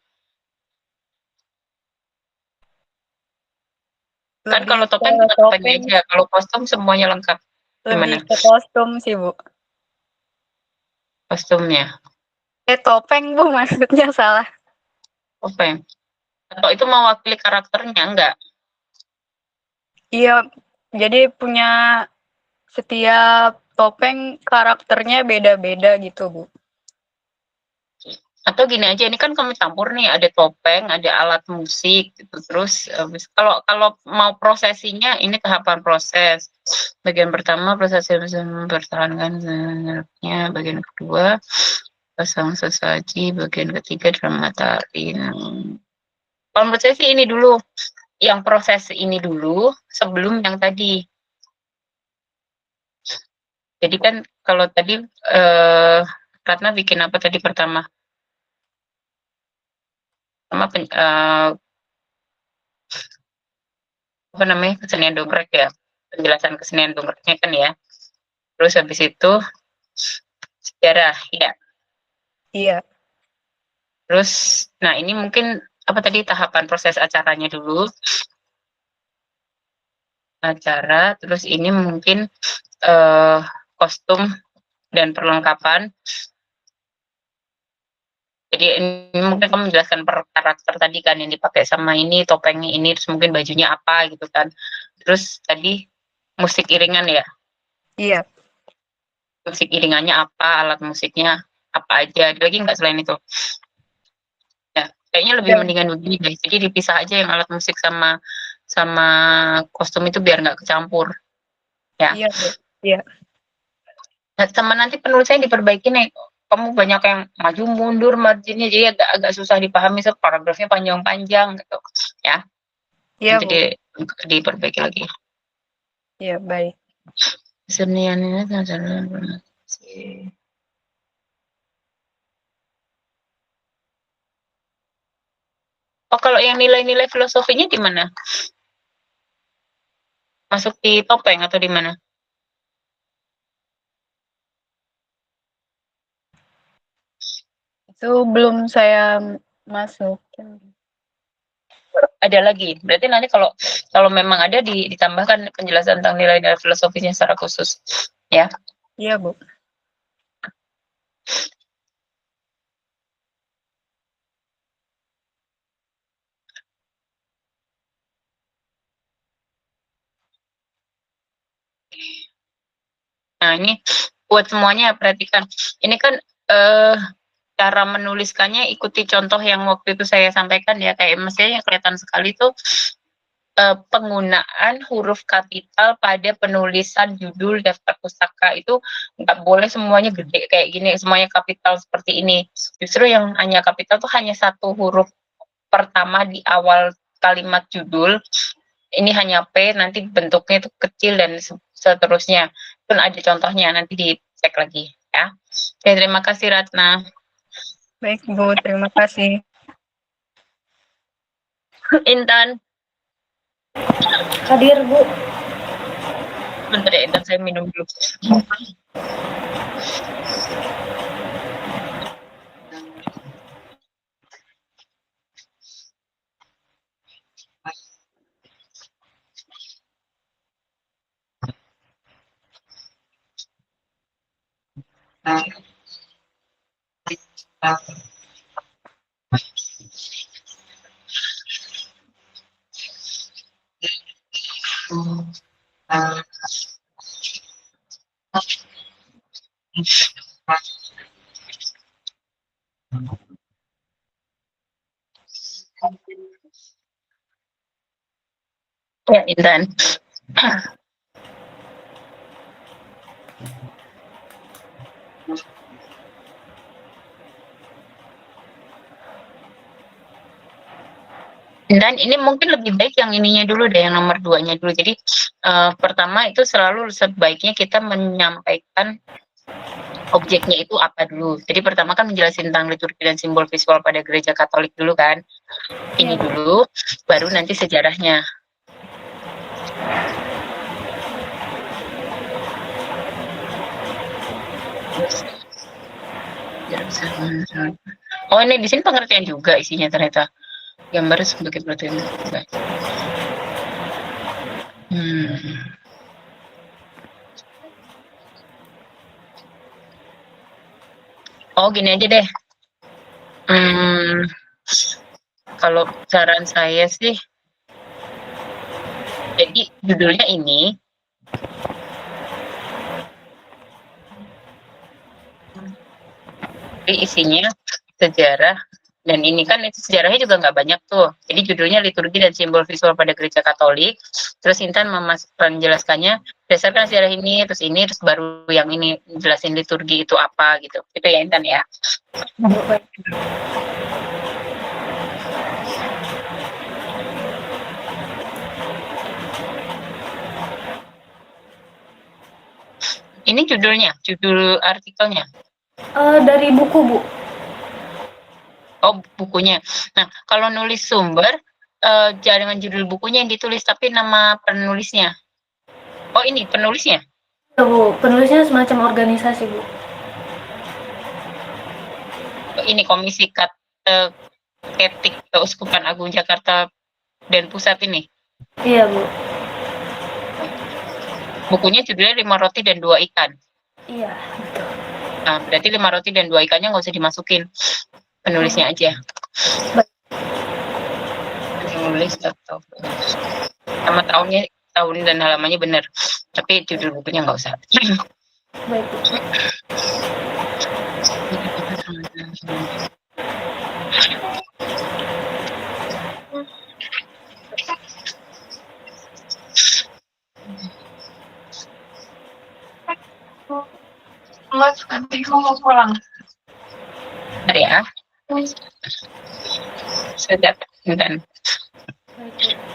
Kan Lebih kalau ke topeng cuma topengnya topeng, aja. Kalau kostum semuanya lengkap. lebih Gimana? ke kostum sih, Bu. Kostumnya. Topeng, Bu, maksudnya salah. Topeng. Atau itu mewakili karakternya? Enggak. Iya, jadi punya setiap topeng karakternya beda-beda gitu, Bu. Atau gini aja, ini kan kamu campur nih, ada topeng, ada alat musik gitu. Terus kalau mau prosesinya, ini tahapan proses. Bagian pertama proses mempertahankan sebenarnya, bagian kedua pasang sesaji, bagian ketiga dalam matahari. Kalau menurut saya sih ini dulu, yang proses ini dulu sebelum yang tadi. Jadi kan kalau tadi Ratna bikin apa tadi pertama? Sama apa namanya, kesenian dongkrak ya, penjelasan kesenian dongkraknya kan ya. Terus habis itu sejarah ya. Iya. Terus nah ini mungkin apa tadi tahapan proses acaranya dulu, acara. Terus ini mungkin kostum dan perlengkapan. Jadi ini mungkin kamu menjelaskan per karakter tadi kan yang dipakai sama ini, topengnya ini, terus mungkin bajunya apa gitu kan. Terus tadi musik iringan ya. Iya. Musik iringannya apa, alat musiknya apa aja. Ada lagi nggak selain itu? Ya, kayaknya lebih Ya. mendingan begini deh. Jadi dipisah aja yang alat musik sama kostum itu biar nggak kecampur. Ya. Iya, Bu. Iya. Nah, sama nanti penulisannya diperbaiki nih. Kamu banyak yang maju mundur marginnya, jadi agak susah dipahami. Paragrafnya panjang-panjang gitu. Ya. Iya, Nanti Bu. diperbaiki lagi. Iya, baik. Kesenian ini informasi. Oh, kalau yang nilai-nilai filosofinya di mana? Masuk di topeng atau di mana? Itu belum saya masukin. Ada lagi. Berarti nanti kalau memang ada ditambahkan penjelasan tentang nilai-nilai filosofisnya secara khusus. Ya. Iya, Bu. Nah, ini buat semuanya perhatikan. Ini kan cara menuliskannya ikuti contoh yang waktu itu saya sampaikan ya, kayak mestinya yang kelihatan sekali tuh penggunaan huruf kapital pada penulisan judul daftar pustaka itu nggak boleh semuanya gede kayak gini, semuanya kapital seperti ini. Justru yang hanya kapital tuh hanya satu huruf pertama di awal kalimat judul. Ini hanya P, nanti bentuknya itu kecil dan seterusnya. Pun ada contohnya, nanti dicek lagi ya. Oke, terima kasih Ratna. Baik, Bu. Terima kasih. Intan, Hadir, Bu. bentar ya Intan, saya minum dulu. Ya, Intan. Dan ini mungkin lebih baik yang ininya dulu deh, yang nomor 2-nya dulu. Jadi pertama itu selalu sebaiknya kita menyampaikan objeknya itu apa dulu. Jadi pertama kan menjelaskan tentang liturgi dan simbol visual pada gereja Katolik dulu kan. Ini dulu, baru nanti sejarahnya. Oh, ini di sini pengertian juga isinya ternyata. Gambar sebagai pengertian juga. Oh, gini aja deh. Kalau saran saya sih, jadi judulnya ini, jadi isinya sejarah, dan ini kan itu sejarahnya juga nggak banyak tuh. Jadi judulnya liturgi dan simbol visual pada gereja Katolik. Terus Intan menjelaskannya berdasarkan sejarah ini, terus baru yang ini jelasin liturgi itu apa gitu. Itu ya Intan ya. Ini judulnya, judul artikelnya. Dari buku, Bu. Oh, bukunya. Nah, kalau nulis sumber, jangan judul bukunya yang ditulis, tapi nama penulisnya. Oh, ini penulisnya? Ya, Bu. Penulisnya semacam organisasi, Bu. Oh, ini Komisi Ketik Keuskupan Agung Jakarta dan Pusat ini? Iya, Bu. Bukunya judulnya 5 Roti dan 2 Ikan. Iya, betul. Nah, berarti 5 roti dan 2 ikannya nggak usah dimasukin. Penulisnya aja. Penulis atau sama tahun dan halamannya benar. Tapi judul bukunya nggak usah. Baik, Bu. Mas, nanti aku mau pulang. Bentar ya. Sudah, dan Baik, Bu.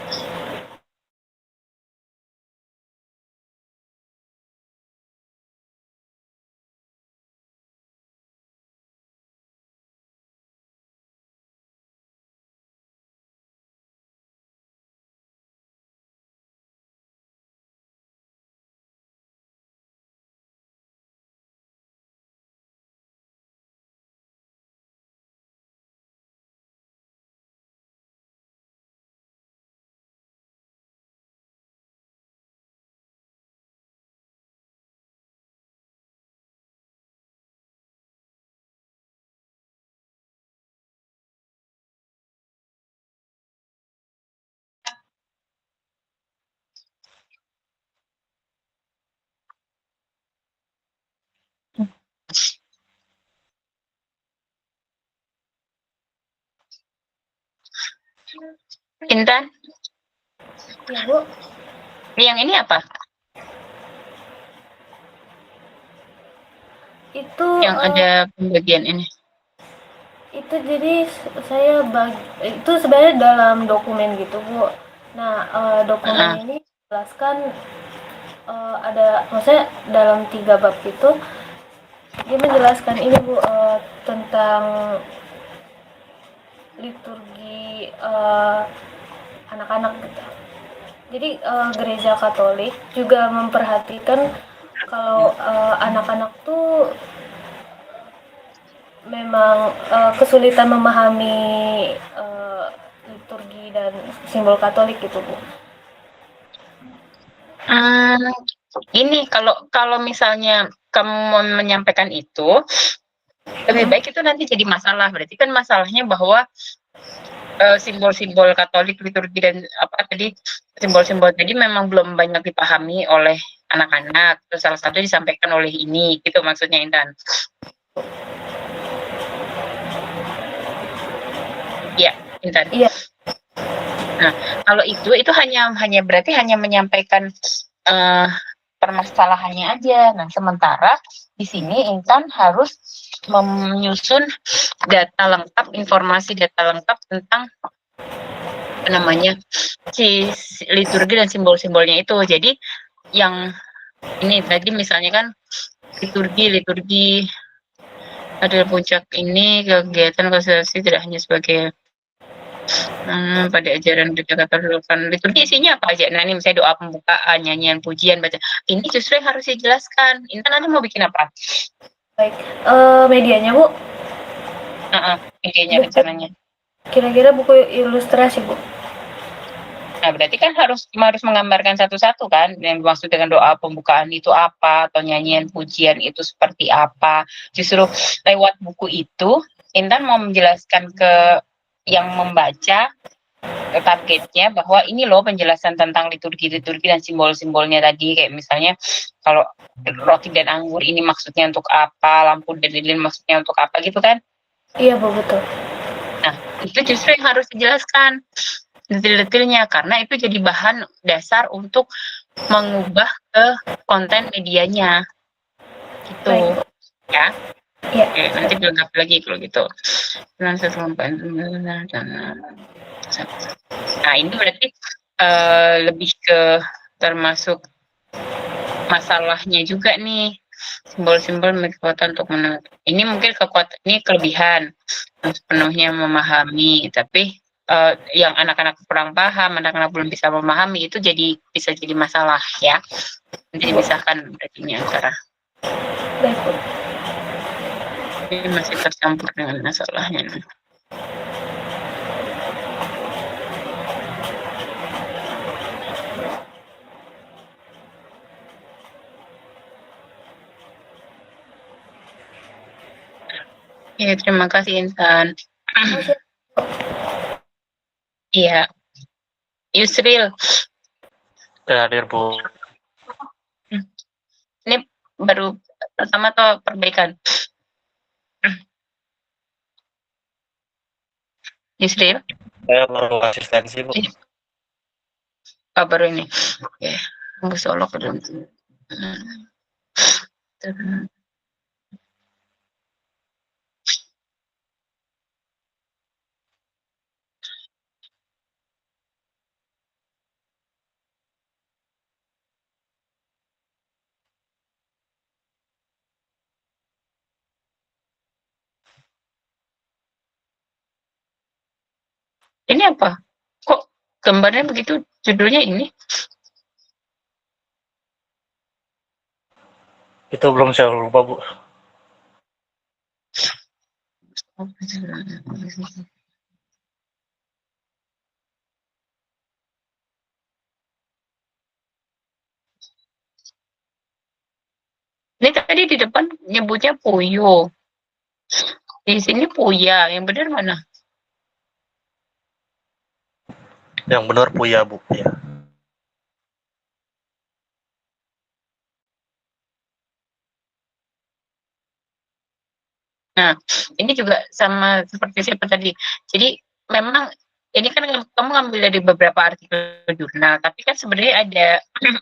Intan, Iya, Bu. Yang ini apa? Itu Yang ada pembagian ini. itu jadi saya itu sebenarnya dalam dokumen gitu, Bu. Nah, dokumen ini jelaskan ada maksudnya dalam 3 bab itu dia menjelaskan ini, Bu, tentang liturgi anak-anak gitu. Jadi gereja Katolik juga memperhatikan kalau anak-anak tuh memang kesulitan memahami liturgi dan simbol Katolik gitu, Bu. Ini kalau misalnya kamu menyampaikan itu, lebih baik itu nanti jadi masalah. Berarti kan masalahnya bahwa simbol-simbol Katolik, liturgi dan apa tadi simbol-simbol tadi memang belum banyak dipahami oleh anak-anak. Terus salah satu disampaikan oleh ini, gitu maksudnya Intan. Iya, Intan. Iya. Nah, kalau itu hanya berarti hanya menyampaikan permasalahannya aja. Nah, sementara di sini Intan harus menyusun data lengkap, informasi data lengkap tentang apa namanya si liturgi dan simbol-simbolnya itu. Jadi yang ini tadi misalnya kan liturgi adalah puncak ini kegiatan konsentrasi tidak hanya sebagai pada ajaran gereja Katolik. Liturgi isinya apa aja? Nah, ini misalnya doa pembukaan, nyanyian, pujian, baca. Ini justru yang harus dijelaskan. Intan nanti mau bikin apa? Baik, medianya, Bu? Medianya rencananya. Kira-kira buku ilustrasi, Bu? Nah, berarti kan harus menggambarkan satu-satu kan, yang dimaksud dengan doa pembukaan itu apa, atau nyanyian pujian itu seperti apa. Justru lewat buku itu, Intan mau menjelaskan ke yang membaca targetnya bahwa ini loh penjelasan tentang liturgi dan simbol-simbolnya tadi, kayak misalnya kalau roti dan anggur ini maksudnya untuk apa, lampu dan lilin maksudnya untuk apa gitu kan. Iya, Bu, betul. Nah, itu justru yang harus dijelaskan detail-detailnya, karena itu jadi bahan dasar untuk mengubah ke konten medianya gitu. Baik. Ya. Iya. Oke, nanti dilengkapi lagi kalau gitu. Nah, ini berarti lebih ke termasuk masalahnya juga nih, simbol-simbol kekuatan untuk menentukan. Ini mungkin kekuatan, ini kelebihan sepenuhnya memahami, tapi yang anak-anak kurang paham, anak-anak belum bisa memahami, itu bisa jadi masalah ya. Nanti dipisahkan berarti ini antara. Baik, Bu. Ini masih tercampur dengan masalahnya. Ya, terima kasih Intan. Iya. Yusril. Hadir, Bu. Ini baru pertama atau perbaikan? Yusril? Saya baru asistensi, Bu. Baru ini. Oke. Tunggu solo ke dalam. Ini apa? Kok gambarnya begitu? Judulnya ini? Itu belum saya lupa, Bu. Ini tadi di depan nyebutnya Puyo. Di sini Puya. Yang benar mana? Yang benar Puya, Bu. Ya. Nah, ini juga sama seperti siapa tadi. Jadi memang ini kan kamu ngambil dari beberapa artikel jurnal, tapi kan sebenarnya ada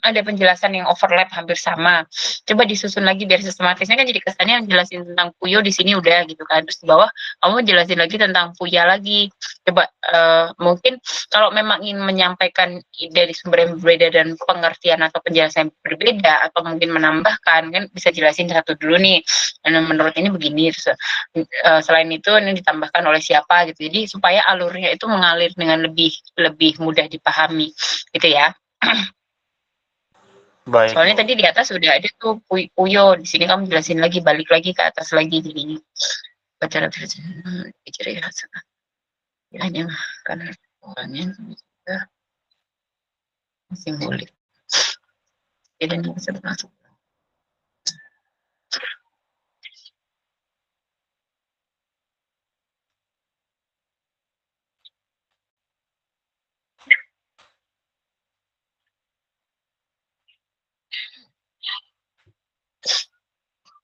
ada penjelasan yang overlap hampir sama. Coba disusun lagi biar sistematisnya kan jadi kesannya yang jelasin tentang Puyo di sini udah gitu kan. Terus di bawah kamu jelasin lagi tentang Puya lagi. Coba mungkin kalau memang ingin menyampaikan dari sumber yang berbeda dan pengertian atau penjelasan yang berbeda atau mungkin menambahkan kan bisa jelasin satu dulu nih. Dan menurut ini begini. Terus, selain itu ini ditambahkan oleh siapa gitu. Jadi supaya alurnya itu mengalir dengan lebih mudah dipahami gitu ya. Baik. Soalnya tadi di atas sudah ada tuh Puyo, di sini kamu jelasin lagi, balik lagi ke atas lagi jadinya. Baca ciri khas. Hanya karena orangnya juga simbolik. Jadi ini bisa masuk.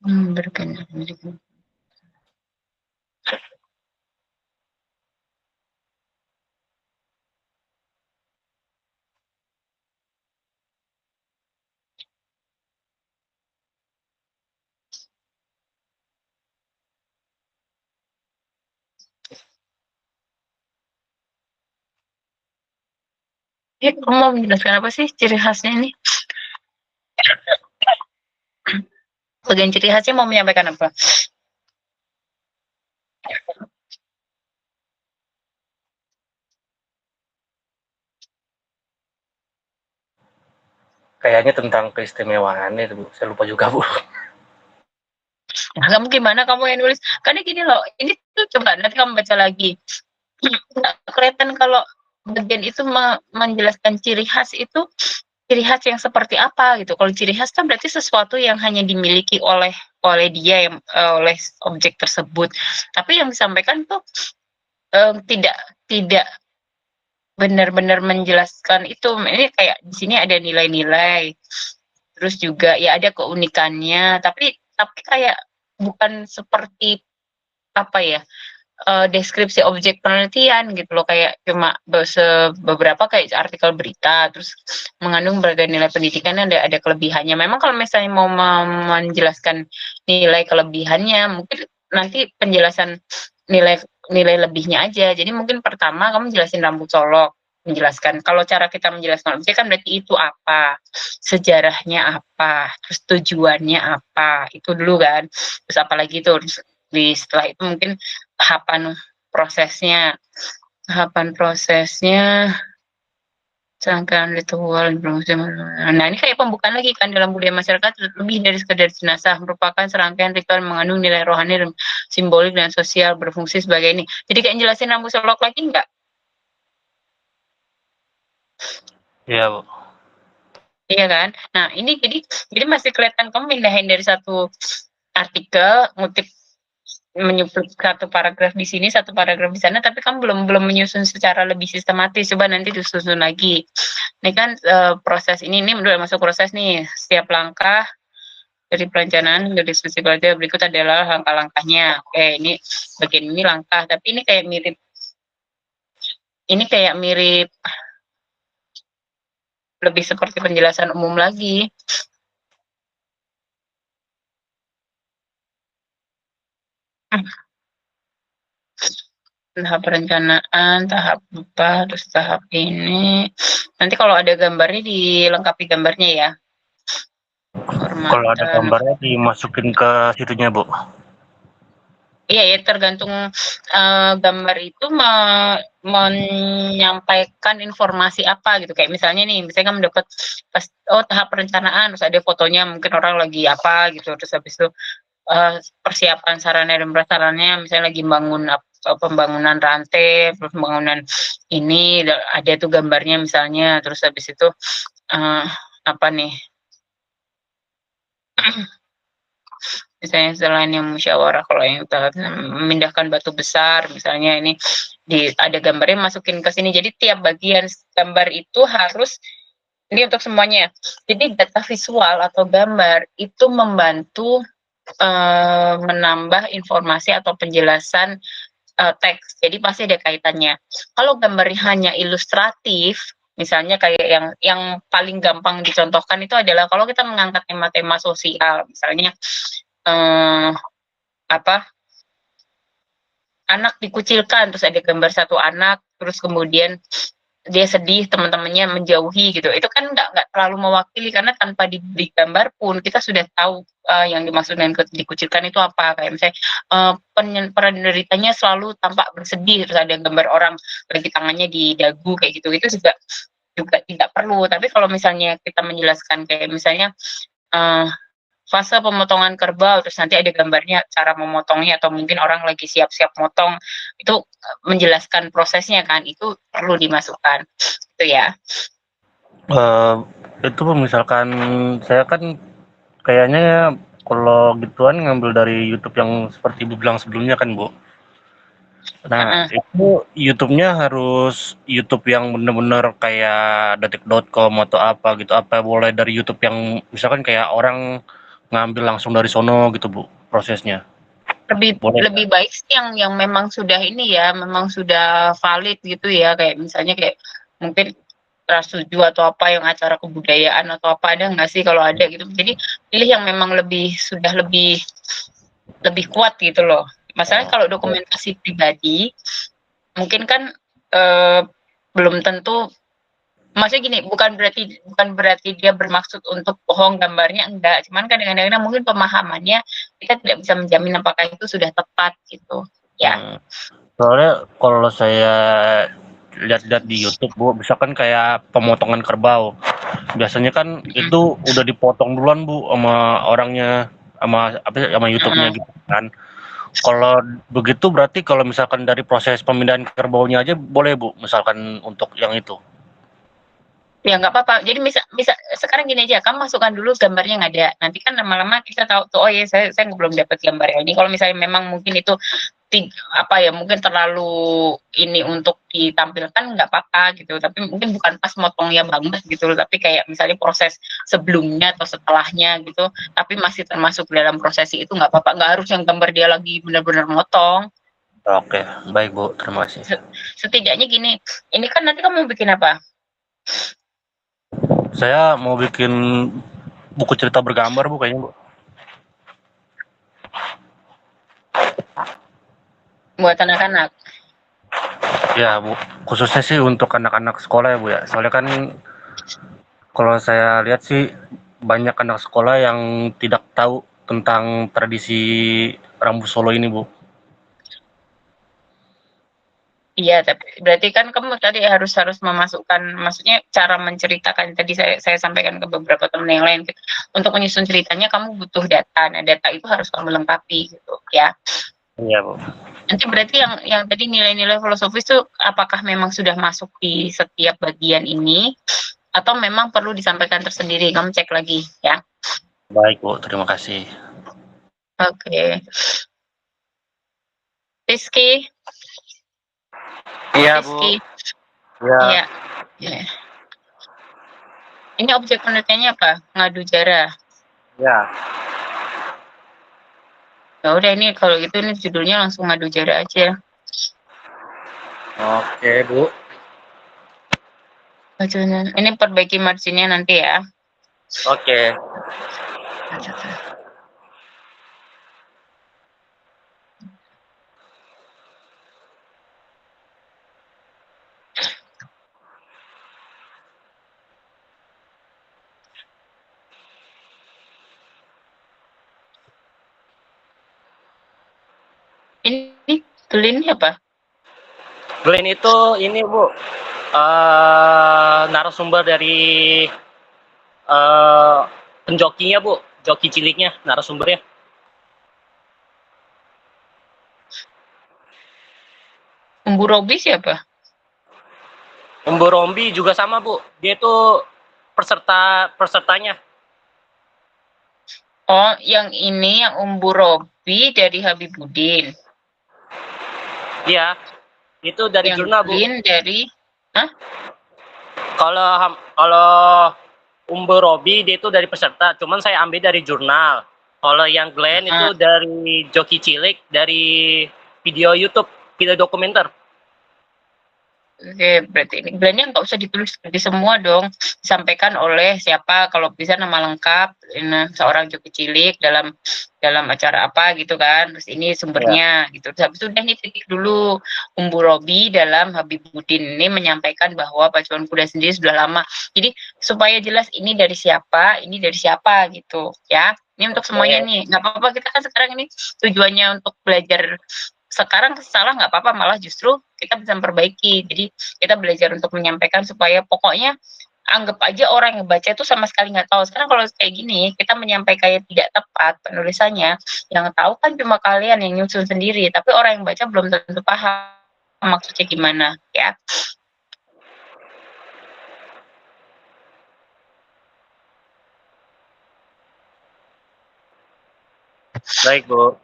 Berkenaan. Kamu mau menjelaskan apa sih ciri khasnya ini? Bagian ciri khasnya mau menyampaikan apa? Kayaknya tentang keistimewaannya itu, Bu. Saya lupa juga, Bu. Nah, kamu gimana kamu yang nulis? Karena gini loh, ini tuh coba nanti kamu baca lagi. Nggak kelihatan kalau bagian itu menjelaskan ciri khas itu ciri khas yang seperti apa gitu. Kalau ciri khas kan berarti sesuatu yang hanya dimiliki oleh dia yang oleh objek tersebut. Tapi yang disampaikan tuh tidak benar-benar menjelaskan itu. Ini kayak di sini ada nilai-nilai. Terus juga ya ada keunikannya, tapi kayak bukan seperti apa ya? Deskripsi objek penelitian gitu loh, kayak cuma beberapa kayak artikel berita terus mengandung berbagai nilai pendidikan ada kelebihannya. Memang kalau misalnya mau menjelaskan nilai kelebihannya mungkin nanti penjelasan nilai lebihnya aja. Jadi mungkin pertama kamu jelasin rambut solok, menjelaskan kalau cara kita menjelaskan objek kan berarti itu apa, sejarahnya apa, terus tujuannya apa, itu dulu kan. Terus apalagi itu setelah itu mungkin tahapan prosesnya serangkaian ritual. Nah ini kayak pembukaan lagi kan, dalam budaya masyarakat lebih dari sekedar jenazah merupakan serangkaian ritual mengandung nilai rohani dan simbolik dan sosial berfungsi sebagai ini. Jadi kayak jelasin rambut solok lagi enggak? Iya, Bu. Iya kan? Nah ini jadi masih kelihatan kamu pindahin dari satu artikel ngutip menyusun satu paragraf di sini, satu paragraf di sana, tapi kamu belum menyusun secara lebih sistematis. Coba nanti disusun lagi. Ini kan proses ini udah masuk proses nih. Setiap langkah dari perencanaan hingga diskusi pelajar berikut adalah langkah-langkahnya. Oke, ini bagian ini langkah, tapi ini kayak mirip lebih seperti penjelasan umum lagi. Tahap perencanaan, tahap apa, terus tahap ini. Nanti kalau ada gambarnya dilengkapi gambarnya ya. Kalau ada gambarnya dimasukin ke situnya, Bu. Iya ya, tergantung gambar itu menyampaikan informasi apa gitu. Kayak misalnya misalnya kamu dapat tahap perencanaan, terus ada fotonya mungkin orang lagi apa gitu, terus habis itu persiapan sarana dan prasarannya, misalnya lagi bangun pembangunan rantai, pembangunan ini ada tuh gambarnya misalnya, terus habis itu apa nih? Misalnya selain yang musyawarah, kalau yang memindahkan batu besar misalnya ini ada gambarnya masukin ke sini. Jadi tiap bagian gambar itu harus ini untuk semuanya. Jadi data visual atau gambar itu membantu menambah informasi atau penjelasan teks, jadi pasti ada kaitannya. Kalau gambarnya hanya ilustratif, misalnya kayak yang paling gampang dicontohkan itu adalah kalau kita mengangkat tema-tema sosial, misalnya anak dikucilkan, terus ada gambar satu anak, terus kemudian dia sedih, teman-temannya menjauhi gitu. Itu kan nggak terlalu mewakili karena tanpa diberi gambar pun kita sudah tahu yang dimaksud dengan dikucilkan itu apa. Kayak misalnya penderitanya selalu tampak bersedih, terus ada gambar orang lagi tangannya di dagu kayak gitu. Itu juga tidak perlu. Tapi kalau misalnya kita menjelaskan kayak misalnya fase pemotongan kerbau, terus nanti ada gambarnya cara memotongnya atau mungkin orang lagi siap-siap motong, itu menjelaskan prosesnya kan, itu perlu dimasukkan itu ya. Itu misalkan saya kan kayaknya kalau gituan ngambil dari YouTube yang seperti Ibu bilang sebelumnya kan, Bu. Nah, itu YouTube-nya harus YouTube yang benar-benar kayak detik.com atau apa gitu, apa boleh dari YouTube yang misalkan kayak orang ngambil langsung dari sono gitu, Bu, prosesnya? Lebih baik sih yang memang sudah ini ya, memang sudah valid gitu ya, kayak misalnya kayak mungkin Trans 7 atau apa yang acara kebudayaan atau apa, ada nggak sih kalau ada gitu. Jadi pilih yang memang sudah lebih kuat gitu loh. Masalahnya kalau dokumentasi pribadi mungkin kan belum tentu, maksudnya gini, bukan berarti dia bermaksud untuk bohong gambarnya, enggak, cuman kadang-kadang mungkin pemahamannya kita tidak bisa menjamin apakah itu sudah tepat gitu ya. Soalnya kalau saya lihat-lihat di YouTube, Bu, misalkan kayak pemotongan kerbau, biasanya kan itu udah dipotong duluan, Bu, sama orangnya, sama YouTube-nya gitu kan. Kalau begitu berarti kalau misalkan dari proses pemindahan kerbaunya aja boleh, Bu, misalkan untuk yang itu? Ya nggak apa-apa. Jadi bisa sekarang gini aja, kamu masukkan dulu gambarnya yang ada. Nanti kan lama-lama kita tahu tuh, oh ya saya belum dapat gambar ini. Kalau misalnya memang mungkin itu mungkin terlalu ini untuk ditampilkan, nggak apa-apa gitu. Tapi mungkin bukan pas motongnya banget gitu, tapi kayak misalnya proses sebelumnya atau setelahnya gitu. Tapi masih termasuk dalam prosesi itu nggak apa-apa. Nggak harus yang gambar dia lagi benar-benar motong. Oke, baik, Bu, terima kasih. Setidaknya gini, ini kan nanti kamu bikin apa? Saya mau bikin buku cerita bergambar, Bu, kayaknya, Bu. Buat anak-anak? Ya, Bu. Khususnya sih untuk anak-anak sekolah ya, Bu, ya. Soalnya kan kalau saya lihat sih banyak anak sekolah yang tidak tahu tentang tradisi Rambu Solo ini, Bu. Iya, tapi berarti kan kamu tadi harus memasukkan, maksudnya cara menceritakan, tadi saya sampaikan ke beberapa teman yang lain, untuk menyusun ceritanya kamu butuh data. Nah, data itu harus kamu lengkapi gitu ya. Iya, Bu. Nanti berarti yang tadi nilai-nilai filosofis itu apakah memang sudah masuk di setiap bagian ini atau memang perlu disampaikan tersendiri? Kamu cek lagi ya. Baik, Bu, terima kasih. Oke. Rizky. Iya, Bu. Rizky. Iya. Iya. Ini objek penelitiannya apa? Ngadu jarak. Iya. Ya udah, ini kalau gitu ini judulnya langsung ngadu jarak aja. Oke, Bu. Ini perbaiki marginnya nanti ya. Oke. Ini Glenn apa? Glenn itu ini, Bu. Narasumber dari penjokinya, Bu. Joki ciliknya, narasumbernya. Umbu Robi siapa? Umbu Rombi juga sama, Bu. Dia itu pesertanya. Oh, yang ini yang Umbu Robi dari Habibudin. Iya. Itu dari yang jurnal, Bu. Glenn dari Kalau Umbu Robi dia itu dari peserta, cuman saya ambil dari jurnal. Kalau yang Glenn itu dari joki cilik dari video YouTube. kita dokumenter. Oke, berarti ini brandnya nggak usah ditulis di semua dong, disampaikan oleh siapa, kalau bisa nama lengkap, seorang Joki Cilik dalam acara apa gitu kan, terus ini sumbernya gitu. Terus habis itu udah nih titik dulu, Umbu Robi dalam Habibuddin ini menyampaikan bahwa Pacuan Kuda sendiri sudah lama. Jadi supaya jelas ini dari siapa gitu ya. Ini untuk semuanya nih, nggak apa-apa, kita kan sekarang ini tujuannya untuk belajar. Sekarang salah nggak apa-apa, malah justru kita bisa memperbaiki. Jadi kita belajar untuk menyampaikan supaya pokoknya anggap aja orang yang baca itu sama sekali nggak tahu. Sekarang kalau kayak gini, kita menyampaikannya tidak tepat penulisannya, yang tahu kan cuma kalian yang nyusun sendiri, tapi orang yang baca belum tentu paham maksudnya gimana ya. Baik, Bu.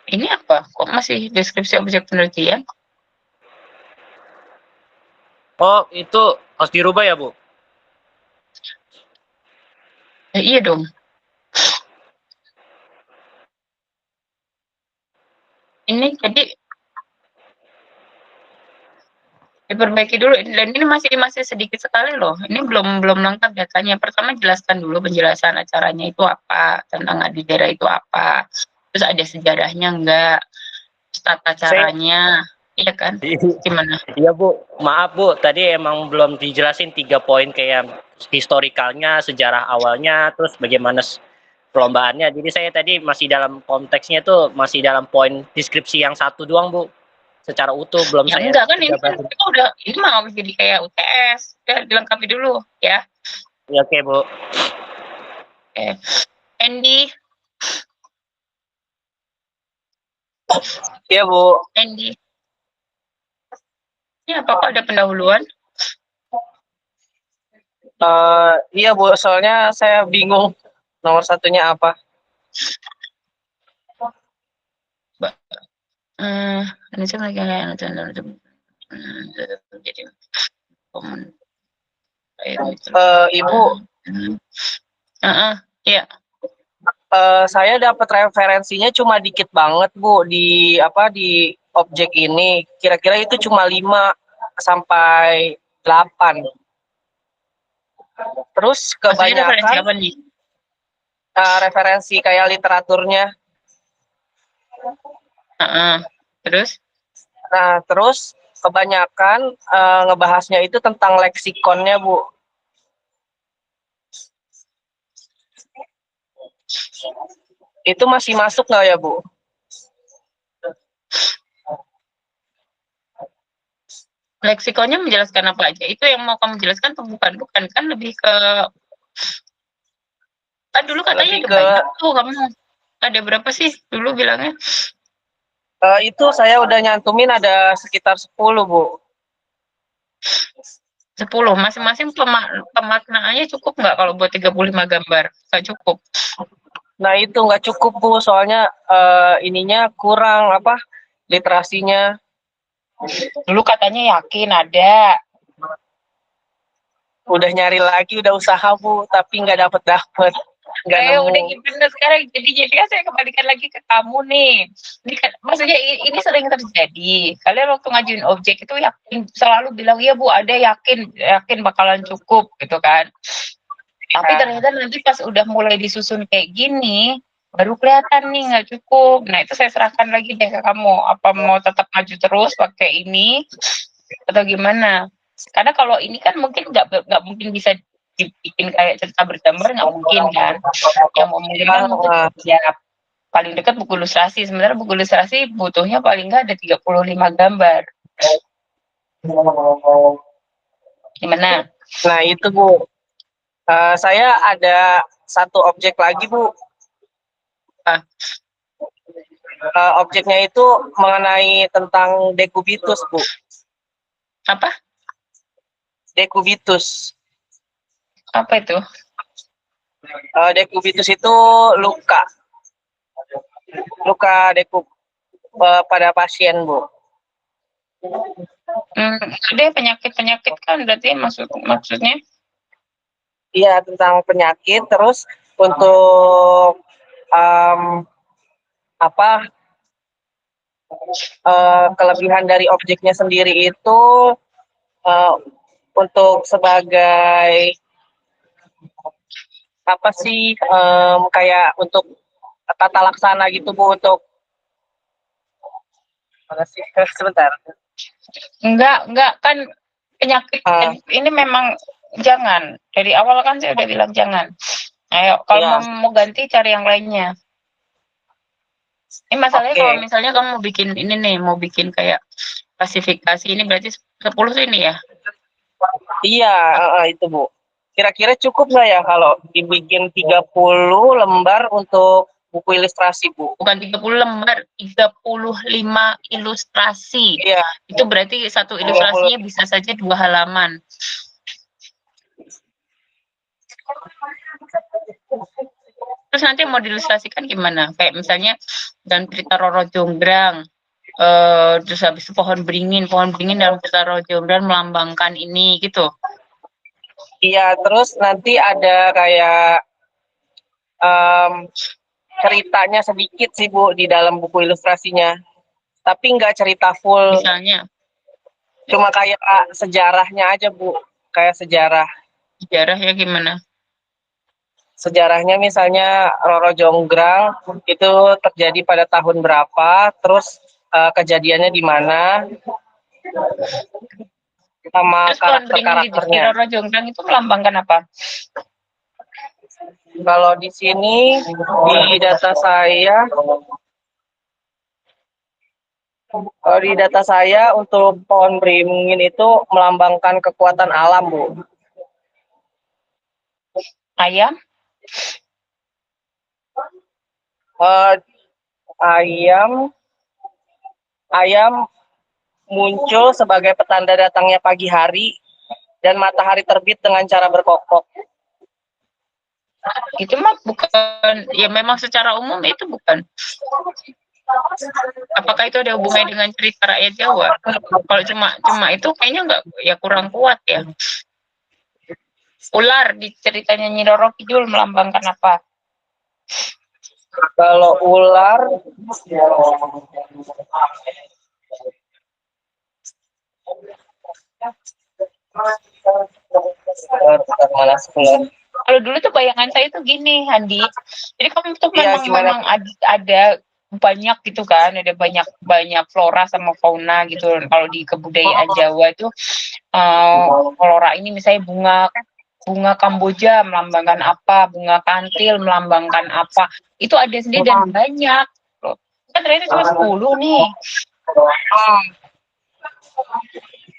Ini apa? Kok masih deskripsi objek penelitian? Oh, itu harus dirubah ya, Bu? Iya dong. Ini jadi diperbaiki dulu, dan ini masih sedikit sekali loh. Ini belum lengkap datanya. Pertama jelaskan dulu penjelasan acaranya itu apa, tentang Adidera itu apa. Terus ada sejarahnya enggak, tata caranya, iya kan? Gimana? Iya, Bu. Maaf, Bu. Tadi emang belum dijelasin 3 poin kayak historikalnya, sejarah awalnya, terus bagaimana perlombaannya. Jadi saya tadi masih dalam konteksnya tuh masih dalam poin deskripsi yang satu doang, Bu. Secara utuh belum Ya saya enggak kan, ini kan jabarin. kita udah, ini mah jadi kayak UTS. Udah dilengkapi dulu ya. Ya, oke, Bu. Oke. Andy, Iya, Bu. Andy. Ini apakah ada pendahuluan? Iya, Bu. Soalnya saya bingung nomor satunya apa. Ini saya lagi jadi Ibu, iya. saya dapat referensinya cuma dikit banget, Bu, di objek ini. Kira-kira itu cuma 5 sampai 8. Terus Maksudnya referensi kebanyakan apa nih? referensi kayak literaturnya. Terus? Nah, terus kebanyakan ngebahasnya itu tentang leksikonnya, Bu. Itu masih masuk nggak ya, Bu? Leksikonnya menjelaskan apa aja? Itu yang mau kamu jelaskan atau bukan? Bukan kan, lebih ke, kan dulu katanya Lebih ada banyak tuh, kamu ada berapa sih dulu bilangnya? Itu saya udah nyantumin ada sekitar 10, Bu. 10, masing-masing pemaknaannya cukup nggak kalau buat 35 gambar? Nggak cukup. Nah, itu nggak cukup, Bu, soalnya ininya kurang literasinya. Dulu katanya yakin ada. Udah nyari lagi, udah usaha, Bu, tapi nggak dapet. Nggak nemu. Udah gimana sekarang? Jadi kan saya kembalikan lagi ke kamu nih. Ini kan, maksudnya ini sering terjadi. Kalian waktu ngajuin objek itu yakin, selalu bilang iya Bu, ada, yakin bakalan cukup gitu kan. Tapi ternyata nanti pas udah mulai disusun kayak gini, baru kelihatan nih nggak cukup. Nah, itu saya serahkan lagi deh ke kamu. Apa mau tetap maju terus pakai ini atau gimana? Karena kalau ini kan mungkin nggak mungkin bisa dibikin kayak cerita bergambar, nggak mungkin kan. Yang memungkinkan mungkin ya paling dekat buku ilustrasi. Sebenarnya buku ilustrasi butuhnya paling nggak ada 35 gambar. Gimana? Nah, itu, Bu. Saya ada satu objek lagi, Bu. Objeknya itu mengenai tentang dekubitus, Bu. Apa? Dekubitus. Apa itu? Dekubitus itu luka dekub pada pasien, Bu. Ada penyakit-penyakit kan berarti maksudnya? Iya, tentang penyakit. Terus untuk kelebihan dari objeknya sendiri itu untuk sebagai apa sih, kayak untuk tata laksana gitu, Bu, untuk sebentar. Enggak kan penyakit ini memang jangan. Dari awal kan saya udah bilang jangan. Ayo kalau mau ganti cari yang lainnya. Ini masalahnya kalau misalnya kamu mau bikin ini nih, mau bikin kayak klasifikasi ini berarti 10 ini ya? Iya, itu, Bu. Kira-kira cukup nggak ya kalau dibikin 30 lembar untuk buku ilustrasi, Bu? Bukan 30 lembar, 35 ilustrasi. Iya. Itu berarti satu ilustrasinya bisa saja 2 halaman. Terus nanti mau diilustrasikan gimana? Kayak misalnya dan cerita Roro Jonggrang, terus habis itu pohon beringin dalam cerita Roro Jonggrang melambangkan ini gitu. Iya, terus nanti ada kayak ceritanya sedikit sih, Bu, di dalam buku ilustrasinya. Tapi nggak cerita full. Misalnya? Cuma kayak sejarahnya aja, Bu. Kayak sejarah. Sejarah ya gimana? Sejarahnya misalnya Roro Jonggrang itu terjadi pada tahun berapa, terus kejadiannya di mana, sama karakter-karakternya. Roro Jonggrang itu melambangkan apa? Kalau di sini di data saya untuk pohon beringin itu melambangkan kekuatan alam, Bu. Ayam? Ayam muncul sebagai petanda datangnya pagi hari dan matahari terbit dengan cara berkokok. Itu mah bukan, ya memang secara umum itu bukan. Apakah itu ada hubungannya dengan cerita rakyat Jawa? Kalau cuma itu kayaknya enggak, ya kurang kuat ya. Ular di ceritanya Nyi Roro Kidul melambangkan apa? Kalau ular kalau dulu tuh bayangan saya tuh gini, Handi. Jadi kamu tuh memang ada banyak gitu kan, ada banyak flora sama fauna gitu. Kalau di kebudayaan Jawa itu flora ini misalnya bunga Kamboja melambangkan apa, bunga kantil melambangkan apa. Itu ada sendiri dan banyak. Kan ternyata cuma 10 nih.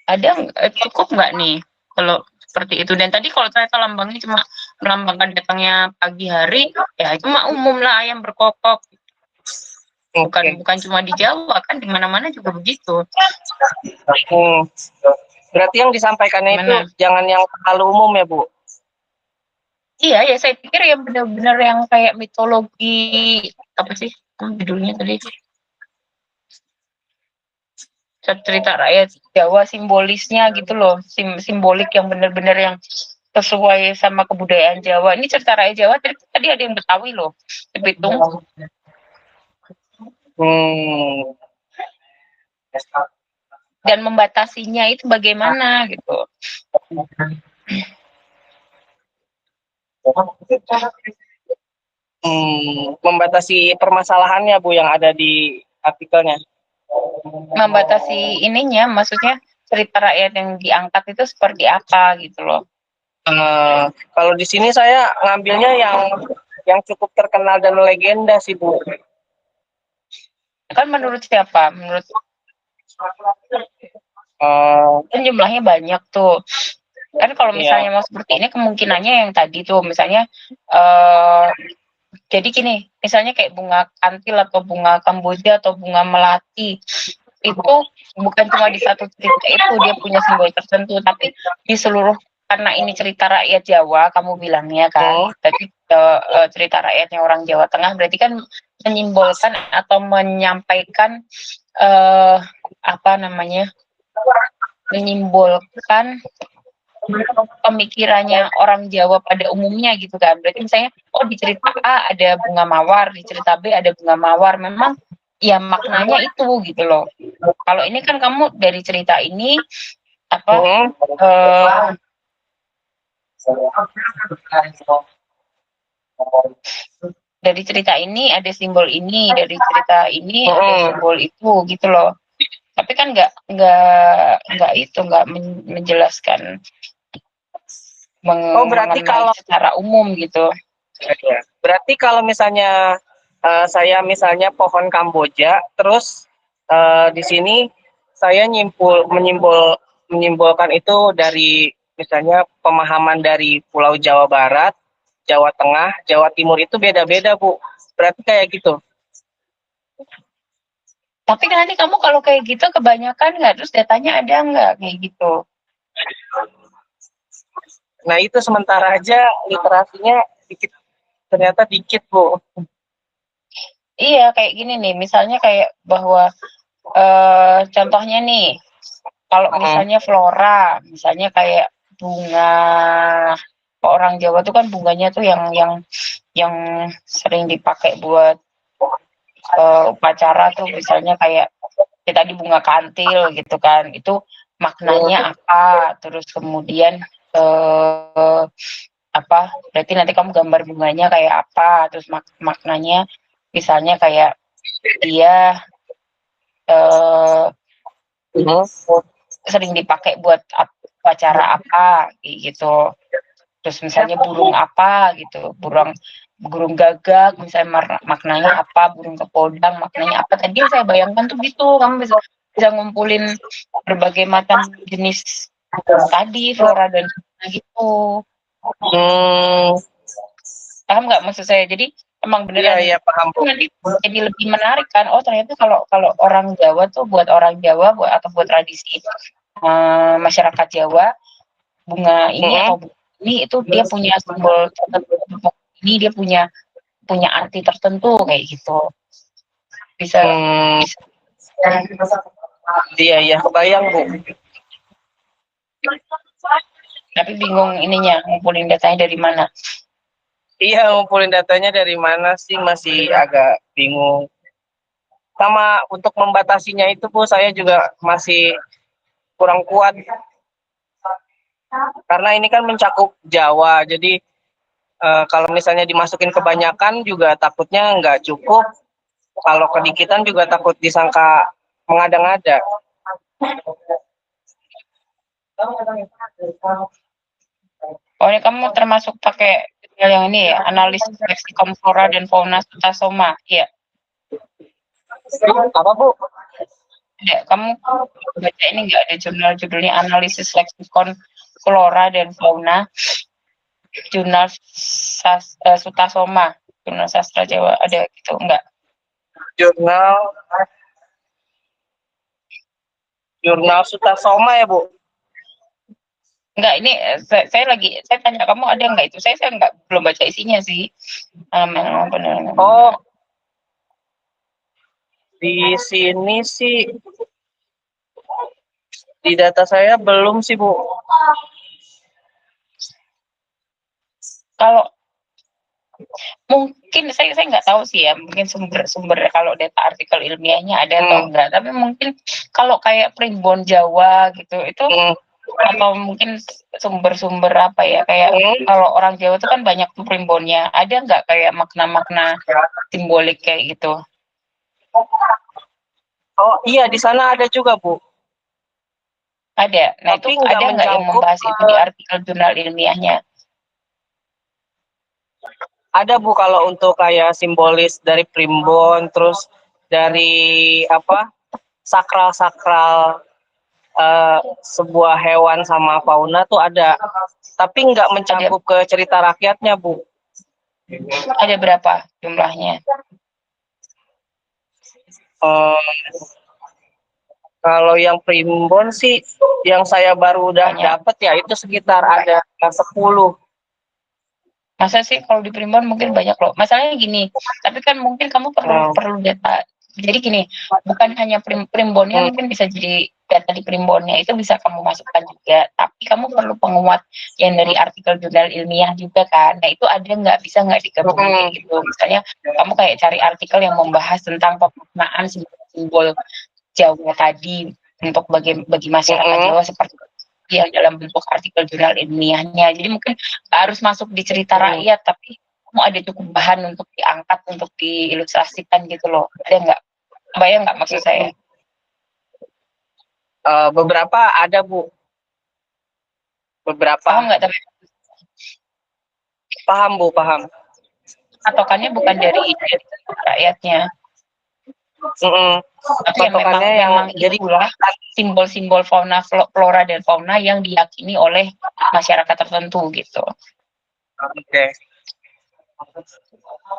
Ada cukup nggak nih kalau seperti itu? Dan tadi kalau ternyata lambangnya cuma melambangkan datangnya pagi hari, ya itu mah umum lah, ayam berkokok. Bukan cuma di Jawa, kan di mana-mana juga begitu. Berarti yang disampaikannya itu jangan yang terlalu umum ya, Bu? Iya, ya saya pikir yang benar-benar yang kayak mitologi, apa sih judulnya tadi? Cerita rakyat Jawa simbolisnya gitu loh, simbolik yang benar-benar yang sesuai sama kebudayaan Jawa. Ini cerita rakyat Jawa tadi ada yang Betawi loh, di Bitung. Dan membatasinya itu bagaimana gitu. Membatasi permasalahannya, Bu, yang ada di artikelnya. Membatasi ininya, maksudnya cerita rakyat yang diangkat itu seperti apa gitu loh. Kalau di sini saya ngambilnya yang cukup terkenal dan legenda sih, Bu. Kan menurut siapa? Menurut kan jumlahnya banyak tuh. Kan kalau misalnya mau seperti ini kemungkinannya yang tadi tuh misalnya jadi gini, misalnya kayak bunga kantil atau bunga Kamboja atau bunga melati itu bukan cuma di satu cerita itu dia punya simbol tertentu, tapi di seluruh karena ini cerita rakyat Jawa, kamu bilangnya kan, tapi cerita rakyatnya orang Jawa Tengah, berarti kan menyimbolkan atau menyampaikan apa namanya, menyimbolkan pemikirannya orang Jawa pada umumnya gitu kan. Berarti misalnya, oh di cerita A ada bunga mawar, di cerita B ada bunga mawar. Memang ya maknanya itu gitu loh. Kalau ini kan kamu dari cerita ini apa dari cerita ini ada simbol ini, dari cerita ini ada simbol itu gitu loh. Tapi kan nggak itu nggak menjelaskan berarti kalau secara umum gitu. Berarti kalau misalnya saya misalnya pohon Kamboja, terus di sini saya menyimbolkan itu dari misalnya pemahaman dari Pulau Jawa Barat, Jawa Tengah, Jawa Timur itu beda-beda, Bu. Berarti kayak gitu. Tapi nanti kamu kalau kayak gitu kebanyakan nggak, terus datanya ada nggak kayak gitu? Nah itu sementara aja literasinya dikit, ternyata dikit, Bu. Iya, kayak gini nih, misalnya kayak bahwa contohnya nih, kalau misalnya flora, misalnya kayak bunga, orang Jawa tuh kan bunganya tuh yang sering dipakai buat upacara tuh, misalnya kayak tadi bunga kantil gitu kan, itu maknanya apa, terus kemudian apa, berarti nanti kamu gambar bunganya kayak apa, terus maknanya misalnya kayak dia sering dipakai buat upacara apa gitu. Terus misalnya burung apa gitu, burung gagak misalnya maknanya apa, burung kepodang maknanya apa. Tadi yang saya bayangkan tuh gitu, kamu bisa ngumpulin berbagai macam jenis tadi flora dan fauna gitu. Paham nggak maksud saya? Jadi emang beneran paham. nanti jadi lebih menarik kan. Oh ternyata kalau orang Jawa tuh, buat orang Jawa atau buat tradisi masyarakat Jawa, bunga ini atau bunga ini itu dia punya simbol tertentu, ini dia punya arti tertentu kayak gitu. Bisa. Iya kebayang, Bu. Tapi bingung ininya, ngumpulin datanya dari mana. Iya, ngumpulin datanya dari mana sih, masih agak bingung. Sama untuk membatasinya itu, Bu, saya juga masih kurang kuat. Karena ini kan mencakup Jawa, jadi kalau misalnya dimasukin kebanyakan juga takutnya nggak cukup. Kalau kedikitan juga takut disangka mengada-ngada. Oh ini kamu termasuk pakai yang ini ya, analisis leksikon flora dan fauna Sutasoma, ya? Apa, Bu? Ya, kamu baca ini nggak, ada judulnya analisis leksikon flora dan fauna, jurnal Sutasoma, jurnal sastra Jawa, ada gitu enggak? Jurnal Sutasoma ya, Bu? Enggak, ini saya tanya kamu ada enggak itu, saya belum baca isinya sih. Oh, di sini sih di data saya belum sih, Bu. Kalau mungkin saya nggak tahu sih ya, mungkin sumber kalau data artikel ilmiahnya ada atau enggak, tapi mungkin kalau kayak primbon Jawa gitu itu atau mungkin sumber-sumber apa ya, kayak kalau orang Jawa itu kan banyak tuh primbonnya, ada nggak kayak makna-makna simbolik kayak gitu? Oh iya, di sana ada juga, Bu. Ada. Nah Tapi itu ada nggak yang membahas itu di artikel jurnal ilmiahnya? Ada, Bu, kalau untuk kayak simbolis dari primbon, terus dari apa sakral-sakral sebuah hewan sama fauna tuh ada, tapi nggak mencakup ke cerita rakyatnya, Bu. Ada berapa jumlahnya? Kalau yang primbon sih, yang saya baru udah Banyak. dapat ya itu sekitar ada 10. Masa sih kalau di primbon mungkin banyak loh. Masalahnya gini, tapi kan mungkin kamu perlu data. Jadi gini, bukan hanya primbonnya mungkin bisa jadi data di primbonnya itu bisa kamu masukkan juga. Tapi kamu perlu penguat yang dari artikel jurnal ilmiah juga kan. Nah itu ada nggak, bisa nggak digabungin kayak gitu. Misalnya kamu kayak cari artikel yang membahas tentang pemaknaan simbol Jawa tadi untuk bagi masyarakat Jawa seperti yang dalam bentuk artikel jurnal ilmiahnya. Jadi mungkin nggak harus masuk di cerita rakyat, tapi kamu ada cukup bahan untuk diangkat, untuk diilustrasikan gitu loh. Ada nggak? Bayang nggak maksud saya? Beberapa ada Bu. Beberapa. Paham nggak? Tapi Paham Bu, paham. patokannya bukan dari rakyatnya. Tapi memang jadi itulah simbol-simbol fauna, flora dan fauna yang diyakini oleh masyarakat tertentu gitu. Oke.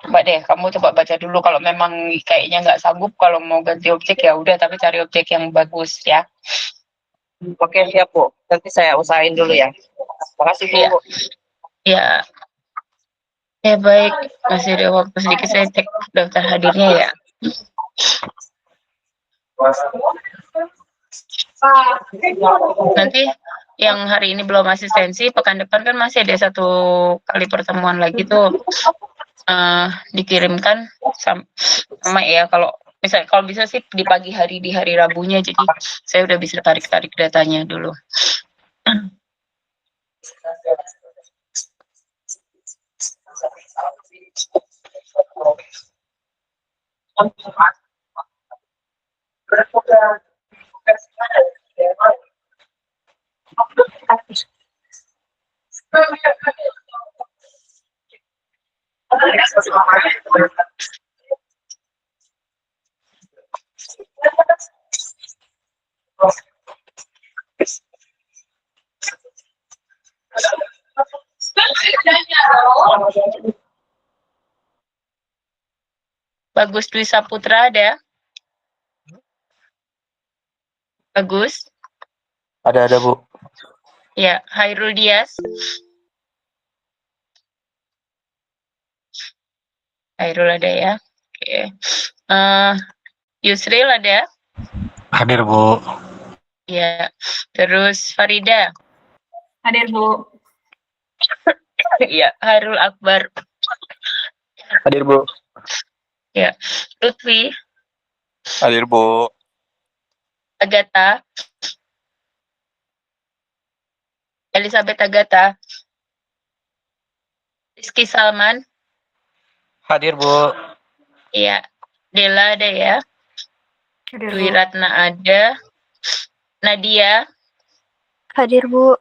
Coba deh, kamu coba baca dulu. Kalau memang kayaknya nggak sanggup, kalau mau ganti objek ya udah, tapi cari objek yang bagus ya. Oke, siap Bu. Nanti saya usahain dulu ya. Makasih Bu. Iya. Ya, ya baik. Masih ada waktu sedikit, saya cek daftar hadirnya ya. Nanti yang hari ini belum asistensi, pekan depan kan masih ada 1 kali pertemuan lagi tuh. Dikirimkan sama ya, kalau bisa sih di pagi hari, di hari Rabunya, jadi saya udah bisa tarik datanya dulu. Bagus Dwi Saputra ada? Bagus? Ada Bu. Ya, Hairul Dias. Hairul ada ya. Oke. Yusril ada? Hadir Bu. Ya. Terus Farida. Hadir Bu. Iya, Hairul Akbar. Hadir Bu. Ya. Lutfi. Hadir Bu. Agatha. Elizabeth Agatha. Rizky Salman. Hadir Bu. Iya. Dela ada ya. Hadir, Dwi Bu. Ratna ada. Nadia. Hadir Bu.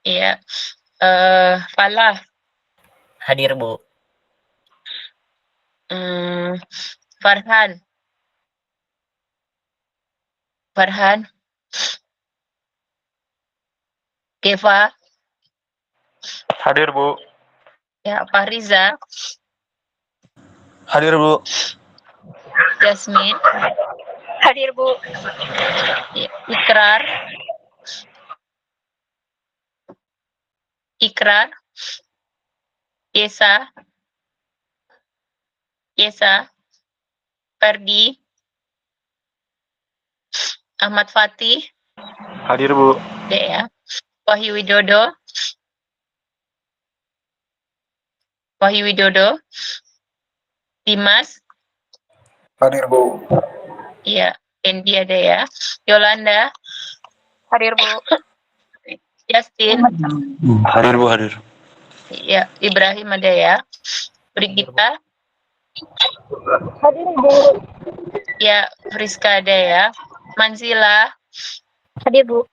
Iya. Falah. Hadir Bu. Farhan. Geva. Hadir Bu. Ya, Fahriza. Hadir Bu. Jasmine. Hadir Bu. Ya, Ikrar. Yesa. Ferdi. Ahmad Fatih. Hadir Bu. Ya. Wahyu Widodo. Dimas. Hadir Bu. Iya. Andy ada ya. Yolanda. Hadir Bu. Justin. Hadir Bu, hadir. Ya. Ibrahim ada ya. Brigita. Hadir Bu. Ya. Friska ada ya. Manzila. Hadir Bu.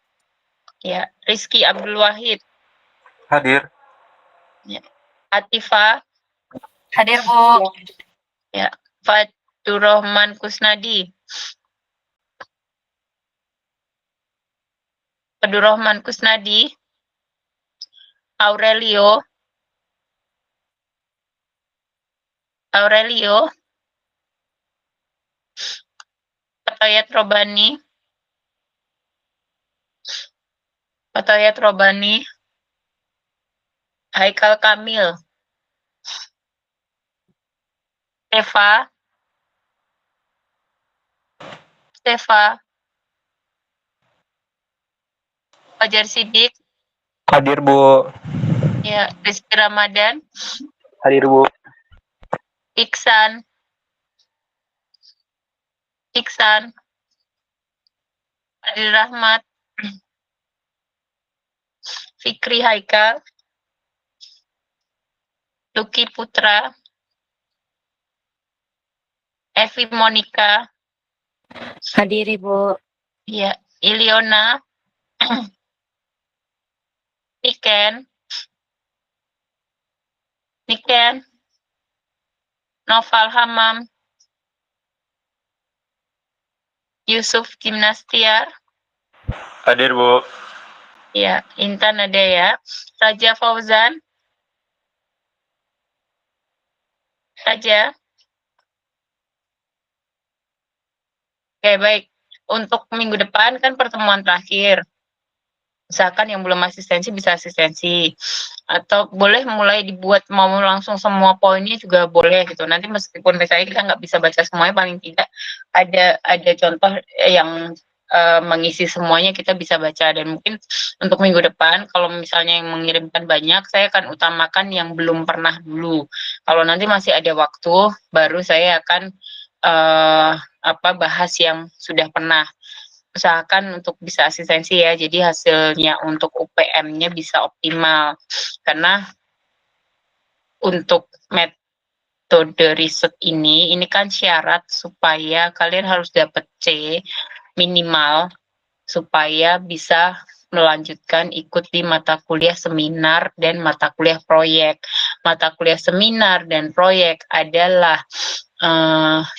Ya. Rizky Abdul Wahid. Hadir. Atifa. Hadir Bu. Ya. Faturrahman Kusnadi. Aurelio. Fatayat Robani. Fatayat Robani, Haikal Kamil, Stefa, Fajar Sidik, Hadir, Bu. ya, Rizky Ramadan, Hadir, Bu. Iksan, Adil Rahmat, Fikri Haikal, Lucky Putra, Evi Monica, Hadir, Ibu. ya, Iliona, Niken, Noval Hamam, Yusuf Gimnastiar, Hadir, Bu. ya, Intan ada ya, Raja Fauzan, Raja. Oke, baik. Untuk minggu depan kan pertemuan terakhir. Misalkan yang belum asistensi bisa asistensi. Atau boleh mulai dibuat mau langsung semua poinnya juga boleh gitu. Nanti meskipun misalnya kita nggak bisa baca semuanya, paling tidak ada contoh yang mengisi semuanya kita bisa baca. Dan mungkin untuk minggu depan kalau misalnya yang mengirimkan banyak, saya akan utamakan yang belum pernah dulu. Kalau nanti masih ada waktu, baru saya akan bahas yang sudah pernah. Usahakan untuk bisa asistensi ya, jadi hasilnya untuk UPM-nya bisa optimal. Karena untuk metode riset ini kan syarat supaya kalian harus dapat C minimal supaya bisa melanjutkan ikut di mata kuliah seminar dan mata kuliah proyek. Mata kuliah seminar dan proyek adalah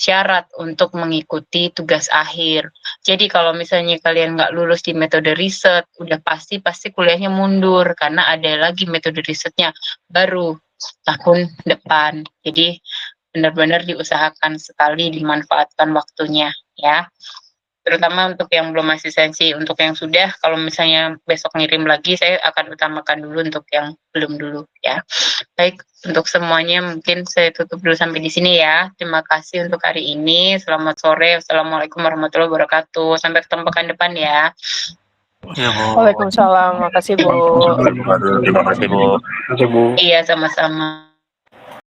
syarat untuk mengikuti tugas akhir. Jadi kalau misalnya kalian nggak lulus di metode riset, udah pasti kuliahnya mundur karena ada lagi metode risetnya baru tahun depan. Jadi benar-benar diusahakan sekali dimanfaatkan waktunya ya. Terutama untuk yang belum asistensi. Untuk yang sudah, kalau misalnya besok ngirim lagi, saya akan utamakan dulu untuk yang belum dulu ya. Baik, untuk semuanya mungkin saya tutup dulu sampai di sini ya. Terima kasih untuk hari ini. Selamat sore. Assalamualaikum warahmatullahi wabarakatuh. Sampai ketemu pekan depan ya. Iya, Bu. Waalaikumsalam. Makasih, Bu. Terima kasih, Bu. Hadir, Bu. Iya, sama-sama.